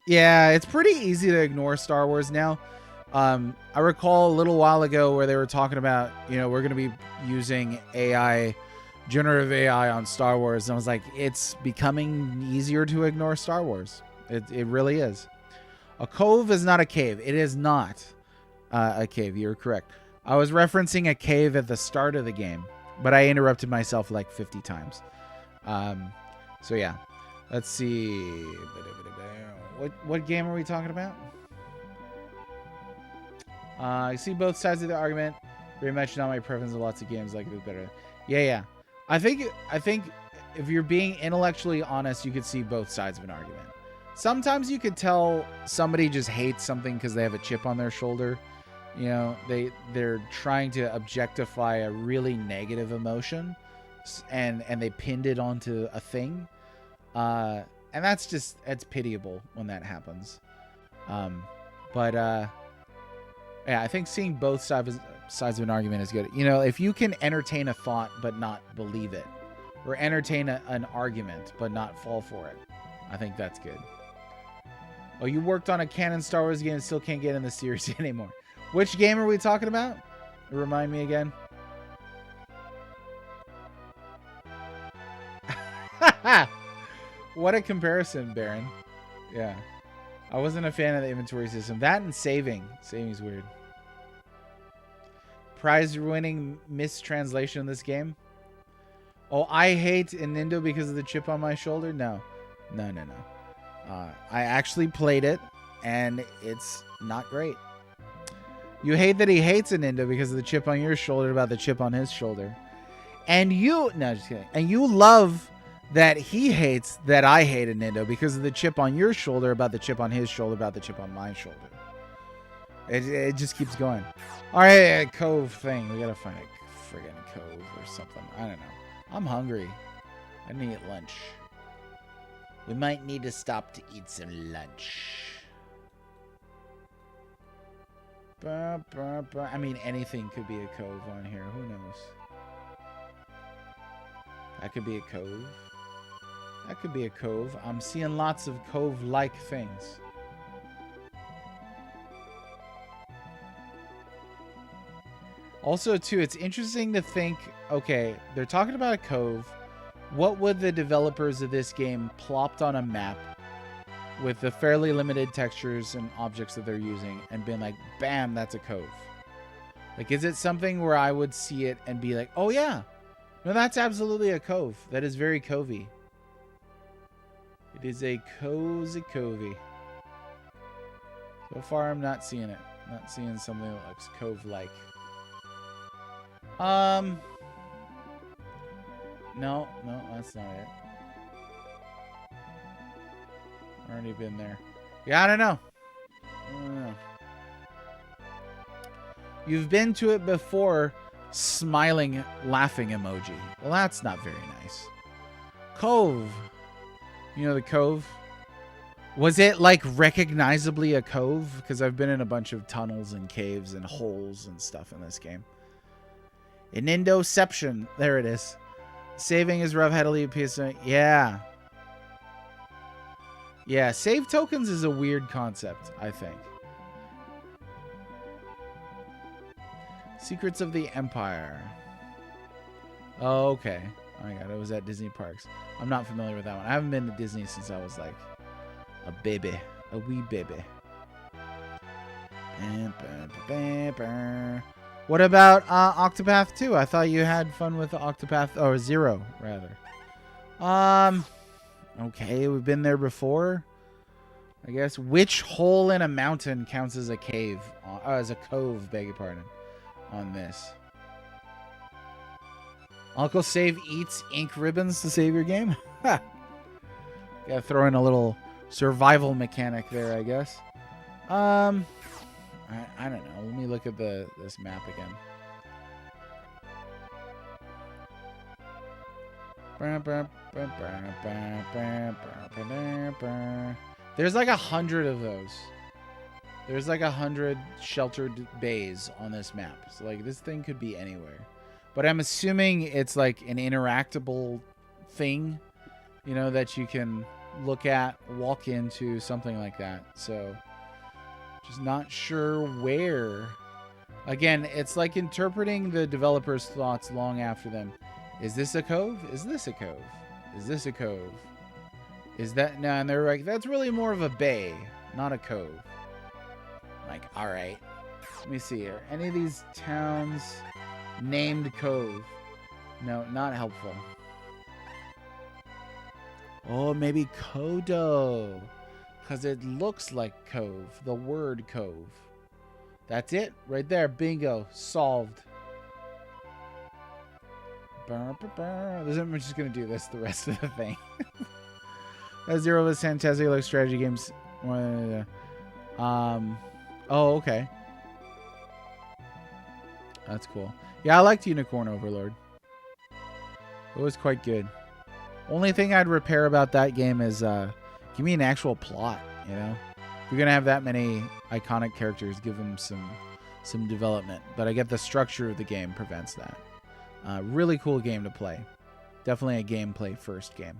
Yeah, it's pretty easy to ignore Star Wars now. I recall a little while ago where they were talking about, we're going to be using AI, generative AI on Star Wars. And I was like, it's becoming easier to ignore Star Wars. It really is. A cove is not a cave. It is not a cave. You're correct. I was referencing a cave at the start of the game, but I interrupted myself 50 times. So yeah, let's see. What game are we talking about? I see both sides of the argument. Very much not my preference of lots of games like it better. Yeah. I think if you're being intellectually honest, you could see both sides of an argument. Sometimes you could tell somebody just hates something because they have a chip on their shoulder. They're trying to objectify a really negative emotion, and they pinned it onto a thing. And it's pitiable when that happens. Yeah, I think seeing both sides of an argument is good. If you can entertain a thought but not believe it, or entertain an argument but not fall for it, I think that's good. Oh, you worked on a canon Star Wars game and still can't get in the series anymore. Which game are we talking about? Remind me again. What a comparison, Baron. Yeah. I wasn't a fan of the inventory system. That and saving. Saving's weird. Prize-winning mistranslation in this game? Oh, I hate Nintendo because of the chip on my shoulder? No. I actually played it, and it's not great. You hate that he hates Nintendo because of the chip on your shoulder about the chip on his shoulder. And you... No, just kidding. And you love that he hates that I hate Nintendo because of the chip on your shoulder about the chip on his shoulder about the chip on my shoulder. It just keeps going. All right, cove thing. We gotta find a friggin' cove or something. I don't know. I'm hungry. I need to eat lunch. We might need to stop to eat some lunch. I mean, anything could be a cove on here. Who knows? That could be a cove. That could be a cove. I'm seeing lots of cove-like things. Also, too, it's interesting to think, okay, they're talking about a cove. What would the developers of this game plopped on a map with the fairly limited textures and objects that they're using and been like, bam, that's a cove? Like, is it something where I would see it and be like, oh yeah, no, that's absolutely a cove. That is very covey. It is a cozy covey. So far, I'm not seeing it. Not seeing something that looks cove-like. No, that's not it. Already been there. Yeah, I don't know. You've been to it before, smiling, laughing emoji. Well, that's not very nice. Cove. You know the cove? Was it like recognizably a cove? Because I've been in a bunch of tunnels and caves and holes and stuff in this game. An Indoception. There it is. Saving is rough. Had to leave a piece of... Yeah. Yeah, save tokens is a weird concept, I think. Secrets of the Empire. Oh, okay. Oh my god, it was at Disney Parks. I'm not familiar with that one. I haven't been to Disney since I was like a baby. A wee baby. What about Octopath 2? I thought you had fun with the Octopath... Or Zero, rather. Okay, we've been there before. I guess. Which hole in a mountain counts as a cave? As a cove, beg your pardon. On this. Uncle Save eats ink ribbons to save your game? Ha! Gotta throw in a little survival mechanic there, I guess. I don't know. Let me look at this map again. There's like 100 of those. There's like 100 sheltered bays on this map. So like this thing could be anywhere. But I'm assuming it's like an interactable thing, you know, that you can look at, walk into, something like that. So just not sure where. Again, it's like interpreting the developer's thoughts long after them. Is this a cove? Is this a cove? Is this a cove? Is that... No, and they're like, that's really more of a bay, not a cove. Like, all right. Let me see here. Any of these towns named cove? No, not helpful. Oh, maybe Kodo. Because it looks like cove. The word cove. That's it. Right there. Bingo. Solved. I'm just going to do this the rest of the thing. That's Zero was fantastic. Like strategy games. Oh, okay. That's cool. Yeah, I liked Unicorn Overlord. It was quite good. Only thing I'd repair about that game is give me an actual plot, you know? If you're going to have that many iconic characters, give them some development. But I get the structure of the game prevents that. Really cool game to play. Definitely a gameplay first game.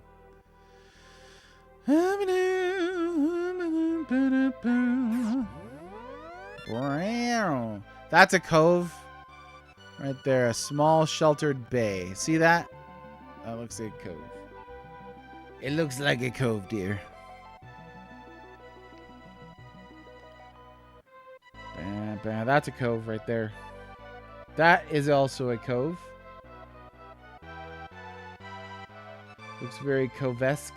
That's a cove. Right there. A small sheltered bay. See that? That looks like a cove. It looks like a cove, dear. That's a cove right there. That is also a cove. Looks very covesque.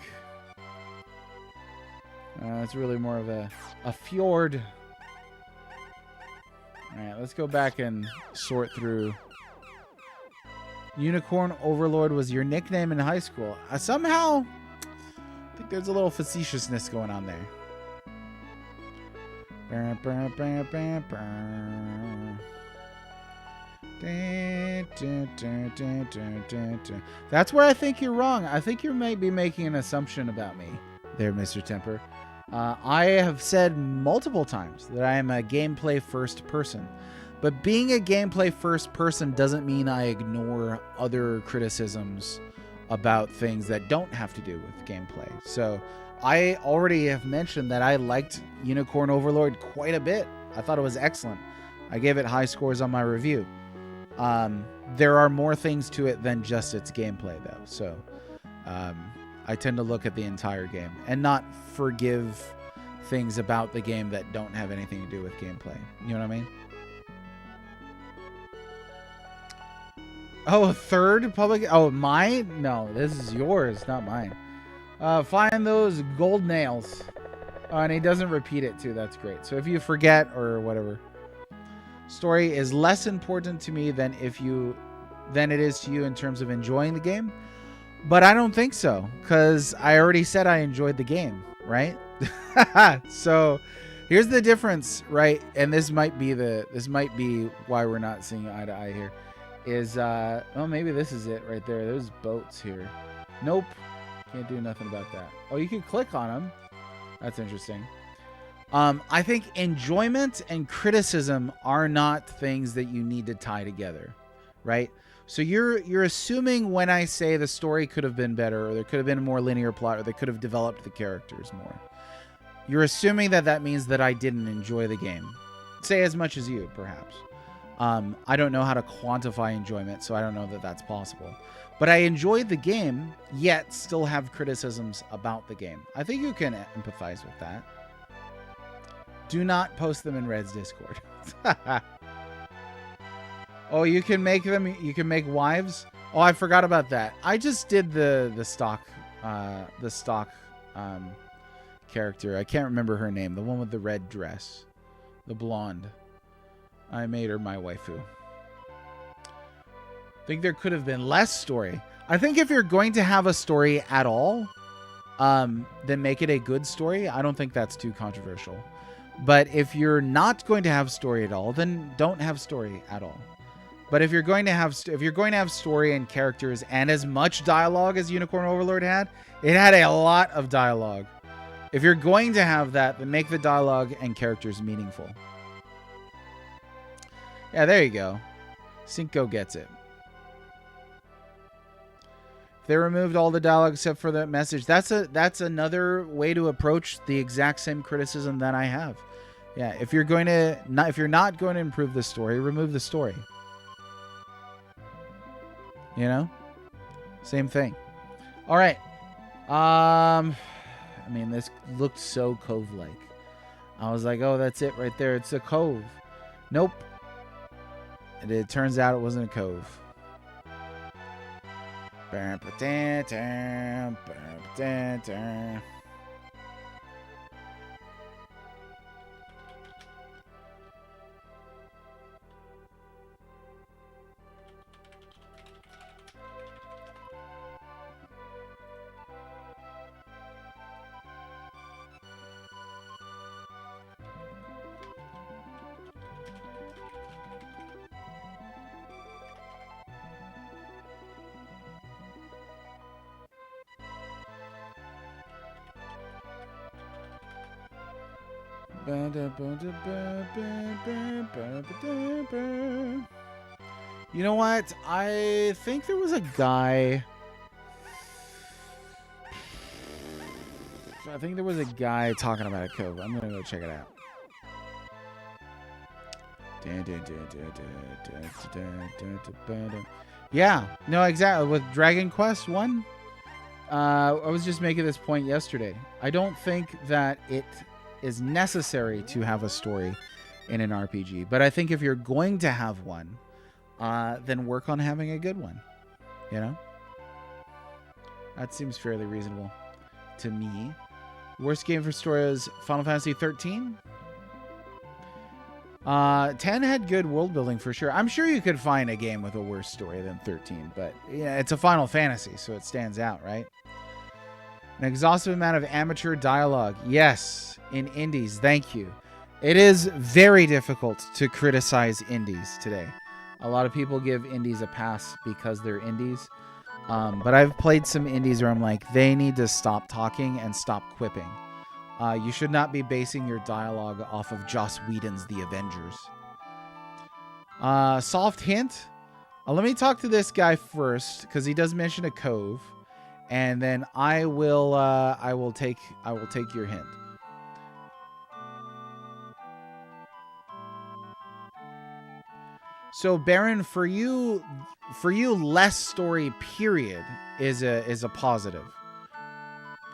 It's really more of a fjord. Alright, let's go back and sort through. Unicorn Overlord was your nickname in high school. Somehow, I think there's a little facetiousness going on there. That's where I think you're wrong. I think you might be making an assumption about me there, Mr. Temper. I have said multiple times that I am a gameplay first person. But being a gameplay first person doesn't mean I ignore other criticisms about things that don't have to do with gameplay. So I already have mentioned that I liked Unicorn Overlord quite a bit. I thought it was excellent. I gave it high scores on my review. There are more things to it than just its gameplay, though. So I tend to look at the entire game and not forgive things about the game that don't have anything to do with gameplay. You know what I mean? Oh, a third public? Oh, mine? No, this is yours, not mine. Find those gold nails. Oh, and he doesn't repeat it too. That's great. So if you forget or whatever, story is less important to me than it is to you in terms of enjoying the game. But I don't think so, because I already said I enjoyed the game, right? So here's the difference, right? And this might be why we're not seeing eye to eye here. Is well, maybe this is it right there. There's boats here. Nope, can't do nothing about that. Oh, you can click on them. That's interesting. I think enjoyment and criticism are not things that you need to tie together, right? So you're assuming when I say the story could have been better, or there could have been a more linear plot, or they could have developed the characters more. You're assuming that means that I didn't enjoy the game, say as much as you, perhaps. I don't know how to quantify enjoyment, so I don't know that that's possible. But I enjoyed the game, yet still have criticisms about the game. I think you can empathize with that. Do not post them in Red's Discord. Oh, you can make them. You can make wives. Oh, I forgot about that. I just did the stock character. I can't remember her name. The one with the red dress, the blonde. I made her my waifu. I think there could have been less story. I think if you're going to have a story at all, then make it a good story. I don't think that's too controversial. But if you're not going to have story at all, then don't have story at all. But if you're going to have story and characters and as much dialogue as Unicorn Overlord had, it had a lot of dialogue. If you're going to have that, then make the dialogue and characters meaningful. Yeah, there you go. Cinco gets it. They removed all the dialogue except for that message. That's another way to approach the exact same criticism that I have. Yeah, if you're not going to improve the story, remove the story. You know? Same thing. All right. I mean, this looked so cove-like. I was like, oh, that's it right there. It's a cove. Nope. And it turns out it wasn't a cove. You know what? I think there was a guy. I think there was a guy talking about a cove. I'm gonna go check it out. Yeah, no, exactly. With Dragon Quest 1, I was just making this point yesterday. I don't think that it is necessary to have a story in an RPG. But I think if you're going to have one, then work on having a good one. You know? That seems fairly reasonable to me. Worst game for story is Final Fantasy 13. 10 had good world building for sure. I'm sure you could find a game with a worse story than 13, but yeah, it's a Final Fantasy, so it stands out, right? An exhaustive amount of amateur dialogue. Yes, in indies. Thank you. It is very difficult to criticize indies today. A lot of people give indies a pass because they're indies. But I've played some indies where I'm like, they need to stop talking and stop quipping. You should not be basing your dialogue off of Joss Whedon's The Avengers. Soft hint. Let me talk to this guy first, because he does mention a cove. And then I will take your hint. So Baron, for you, less story period is a positive,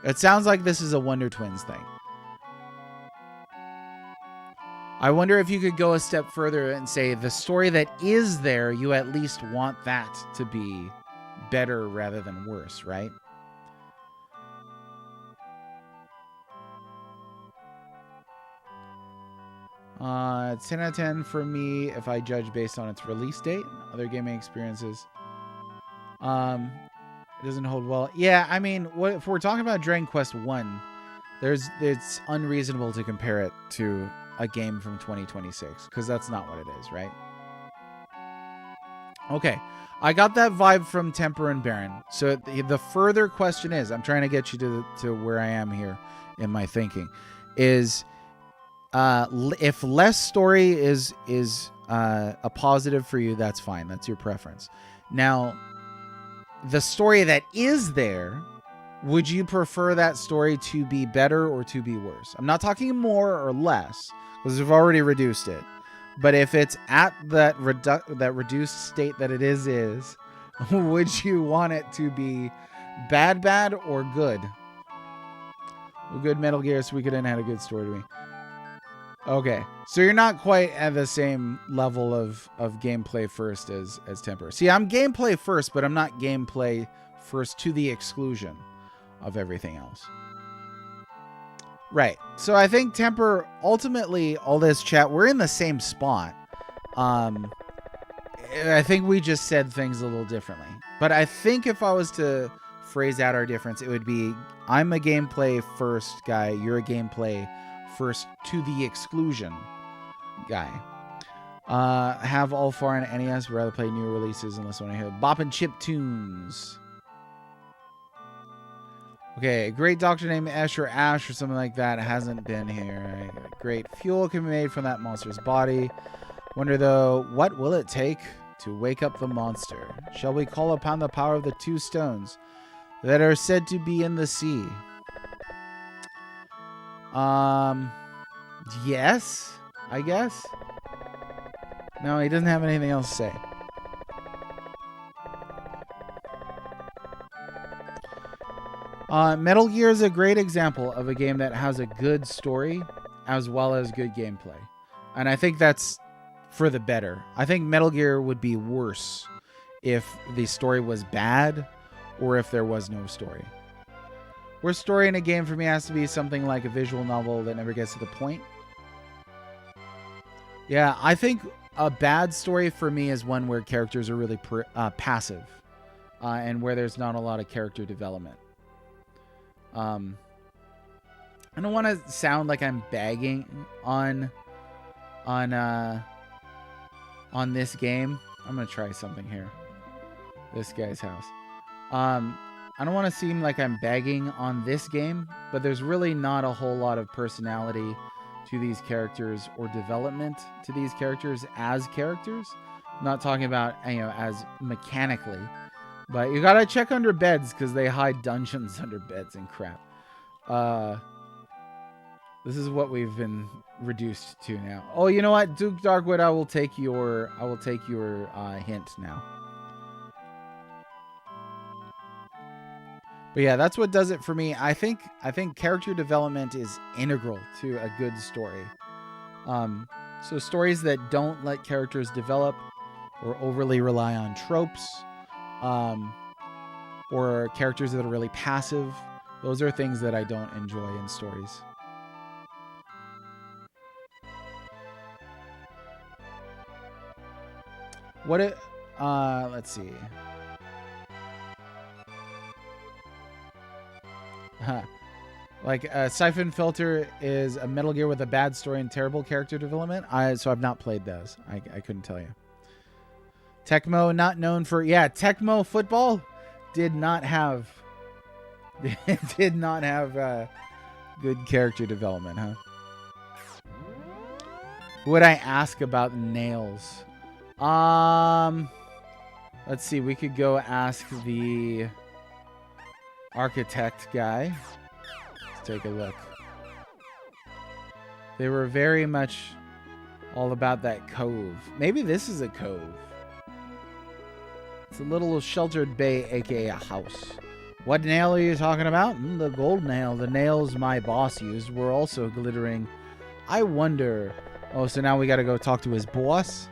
It sounds like this is a Wonder Twins thing. I wonder if you could go a step further and say the story that is there, you at least want that to be better rather than worse, right? It's 10 out of 10 for me if I judge based on its release date. Other gaming experiences. It doesn't hold well. Yeah, I mean, what if we're talking about Dragon Quest 1, it's unreasonable to compare it to a game from 2026 because that's not what it is, right? Okay, I got that vibe from Temper and Baron. So the further question is, I'm trying to get you to where I am here in my thinking, is if less story is a positive for you, that's fine. That's your preference. Now, the story that is there, would you prefer that story to be better or to be worse? I'm not talking more or less, because we've already reduced it. But if it's at that reduced state that it is, would you want it to be bad or good? A good Metal Gear Suikoden had a good story to me. Okay, so you're not quite at the same level of gameplay first as Temper. See, I'm gameplay first, but I'm not gameplay first to the exclusion of everything else. Right. So I think Temper, ultimately, all this chat, we're in the same spot. I think we just said things a little differently. But I think if I was to phrase out our difference, it would be, I'm a gameplay first guy, you're a gameplay first to the exclusion guy. Have all foreign NES, rather play new releases unless when I hear Bop and Chip tunes. Okay, a great doctor named Ash or something like that hasn't been here. Great fuel can be made from that monster's body. Wonder though, what will it take to wake up the monster? Shall we call upon the power of the two stones that are said to be in the sea? Yes, I guess. No, he doesn't have anything else to say. Metal Gear is a great example of a game that has a good story as well as good gameplay. And I think that's for the better. I think Metal Gear would be worse if the story was bad or if there was no story. Worst story in a game for me has to be something like a visual novel that never gets to the point. Yeah, I think a bad story for me is one where characters are really passive and where there's not a lot of character development. I don't want to sound like I'm bagging on this game. I'm gonna try something here. This guy's house. I don't want to seem like I'm bagging on this game, but there's really not a whole lot of personality to these characters or development to these characters as characters. I'm not talking about, as mechanically. But you gotta check under beds because they hide dungeons under beds and crap. This is what we've been reduced to now. Oh, you know what, Duke Darkwood, I will take your hint now. But yeah, that's what does it for me. I think character development is integral to a good story. So stories that don't let characters develop or overly rely on tropes. Or characters that are really passive. Those are things that I don't enjoy in stories. Let's see. Like Siphon Filter is a Metal Gear with a bad story and terrible character development. So I've not played those. I couldn't tell you. Tecmo, not known for... Yeah, Tecmo Football did not have good character development, huh? Who would I ask about nails? Let's see. We could go ask the architect guy. Let's take a look. They were very much all about that cove. Maybe this is a cove. It's a little sheltered bay, aka a house. What nail are you talking about? The gold nail. The nails my boss used were also glittering. I wonder... Oh, so now we gotta go talk to his boss?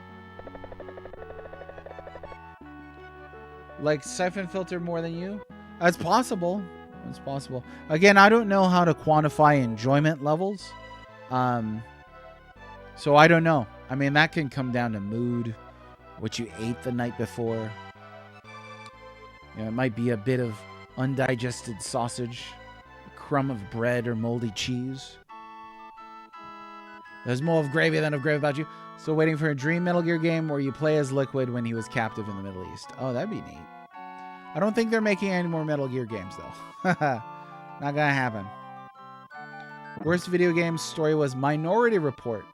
Like siphon filter more than you? That's possible. It's possible. Again, I don't know how to quantify enjoyment levels. So I don't know. I mean, that can come down to mood, what you ate the night before. You know, it might be a bit of undigested sausage, a crumb of bread or moldy cheese. There's more of gravy than of gravy about you. So waiting for a dream Metal Gear game where you play as Liquid when he was captive in the Middle East. Oh, that'd be neat. I don't think they're making any more Metal Gear games, though. Not gonna happen. Worst video game story was Minority Report.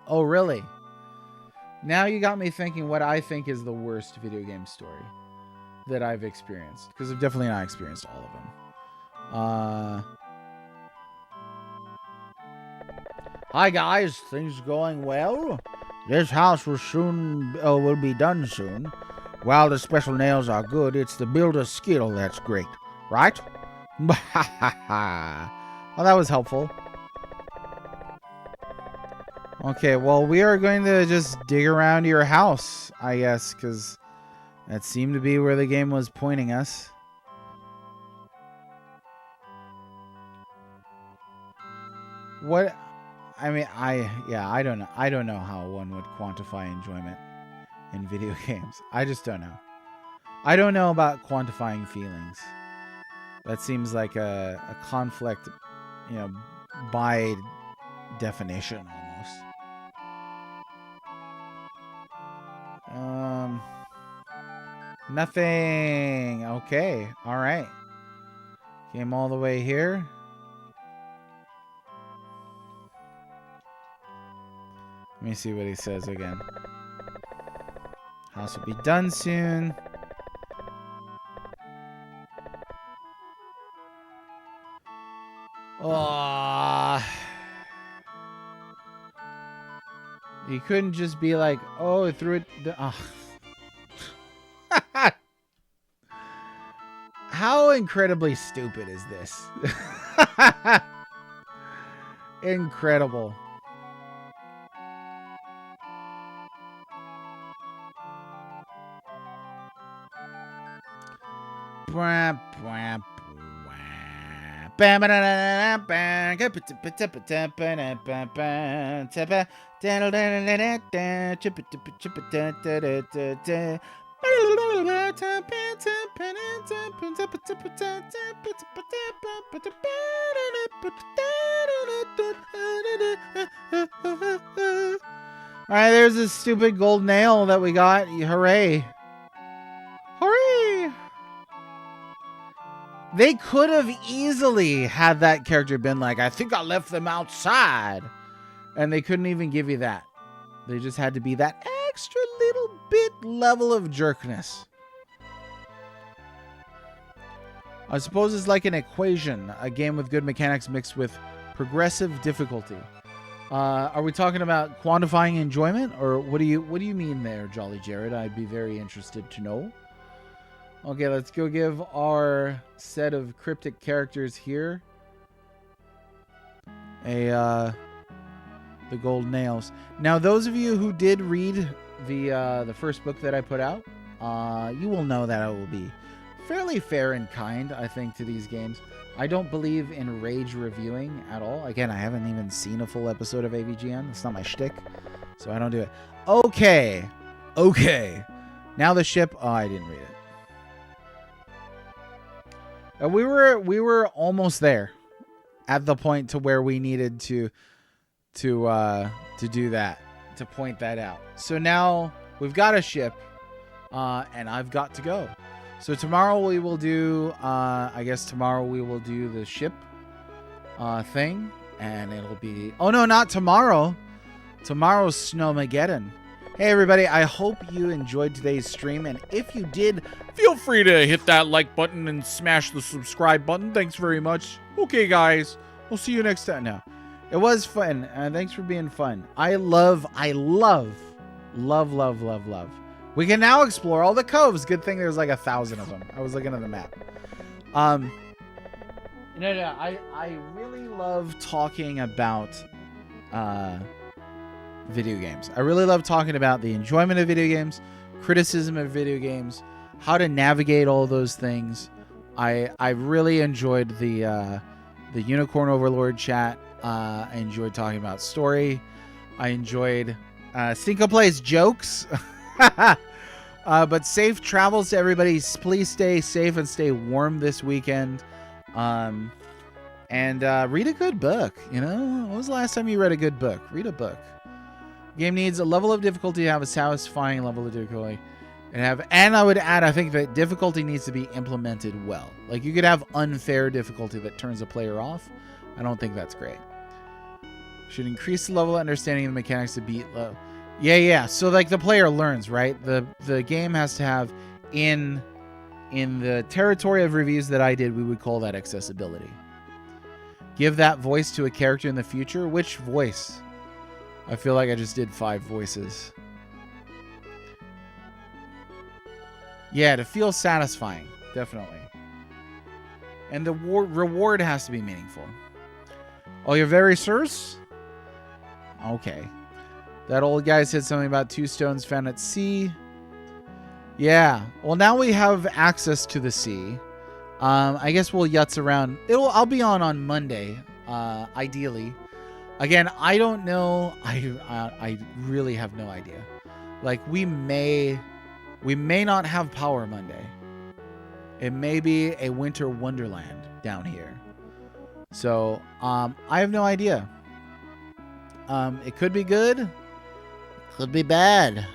Oh, really? Now you got me thinking what I think is the worst video game story that I've experienced. Because I've definitely not experienced all of them. Hi, guys. Things going well? This house will be done soon. While the special nails are good, it's the builder's skill that's great. Right? Well, that was helpful. Okay, well, we are going to just dig around your house, I guess, because that seemed to be where the game was pointing us. What? I mean, I don't know. I don't know how one would quantify enjoyment in video games. I just don't know. I don't know about quantifying feelings. That seems like a conflict, you know, by definition almost. Nothing. Okay. All right. Came all the way here. Let me see what he says again. House will be done soon. Oh. You couldn't just be like, oh, it threw it. Oh. How incredibly stupid is this? Incredible. Alright, there's this stupid gold nail that we got. Hooray. Hooray! They could have easily had that character been like, I think I left them outside. And they couldn't even give you that. They just had to be that extra little bit level of jerkness. I suppose it's like an equation, a game with good mechanics mixed with progressive difficulty. Are we talking about quantifying enjoyment, or what do you mean there, Jolly Jared? I'd be very interested to know. Okay, let's go give our set of cryptic characters here the gold nails. Now, those of you who did read the first book that I put out, you will know that I will be fairly fair and kind, I think, to these games. I don't believe in rage reviewing at all. Again, I haven't even seen a full episode of AVGN. It's not my shtick, so I don't do it. Okay. Okay. Now the ship. Oh, I didn't read it. We were almost there at the point to where we needed to do that, to point that out. So now we've got a ship, and I've got to go. So tomorrow we will do, I guess tomorrow we will do the ship thing, and it'll be, oh no, not tomorrow. Tomorrow's Snowmageddon. Hey everybody, I hope you enjoyed today's stream, and if you did, feel free to hit that like button and smash the subscribe button. Thanks very much. Okay guys, we'll see you next time. No, it was fun, thanks for being fun. I love We can now explore all the coves. Good thing there's like 1,000 of them. I was looking at the map. I really love talking about video games. I really love talking about the enjoyment of video games, criticism of video games, how to navigate all those things. I really enjoyed the Unicorn Overlord chat. I enjoyed talking about story. I enjoyed Cinco Plays jokes. But safe travels to everybody. Please stay safe and stay warm this weekend. And read a good book. You know, when was the last time you read a good book? Read a book. Game needs a level of difficulty to have a satisfying level of difficulty. And I would add, I think that difficulty needs to be implemented well. Like, you could have unfair difficulty that turns a player off. I don't think that's great. Should increase the level of understanding of the mechanics to beat low. Yeah. So, like, the player learns, right? The game has to have, in the territory of reviews that I did, we would call that accessibility. Give that voice to a character in the future. Which voice? I feel like I just did 5 voices. Yeah, to feel satisfying, definitely. And the reward has to be meaningful. Oh, you're very serious? Okay. That old guy said something about 2 stones found at sea. Yeah. Well, now we have access to the sea. I guess we'll yutz around. I'll be on Monday, ideally. Again, I don't know. I really have no idea. Like, we may not have power Monday. It may be a winter wonderland down here. So, I have no idea. It could be good. It could be bad.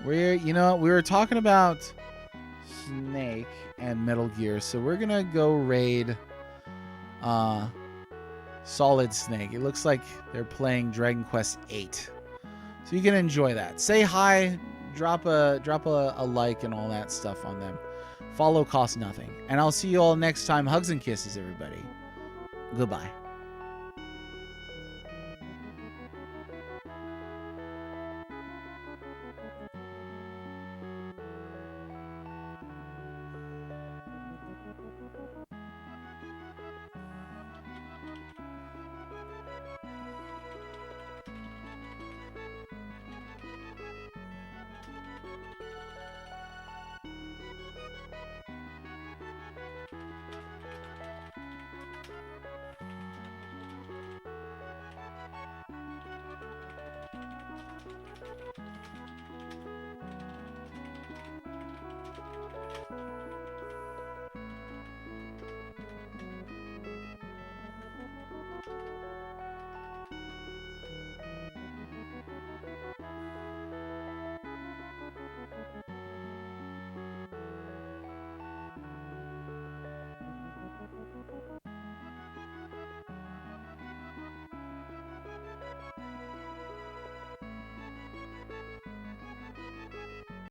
We were talking about Snake and Metal Gear, so we're gonna go raid Solid Snake. It looks like they're playing Dragon Quest VIII, so you can enjoy that. Say hi, drop a like and all that stuff on them. Follow costs nothing, and I'll see you all next time. Hugs and kisses, everybody. Goodbye.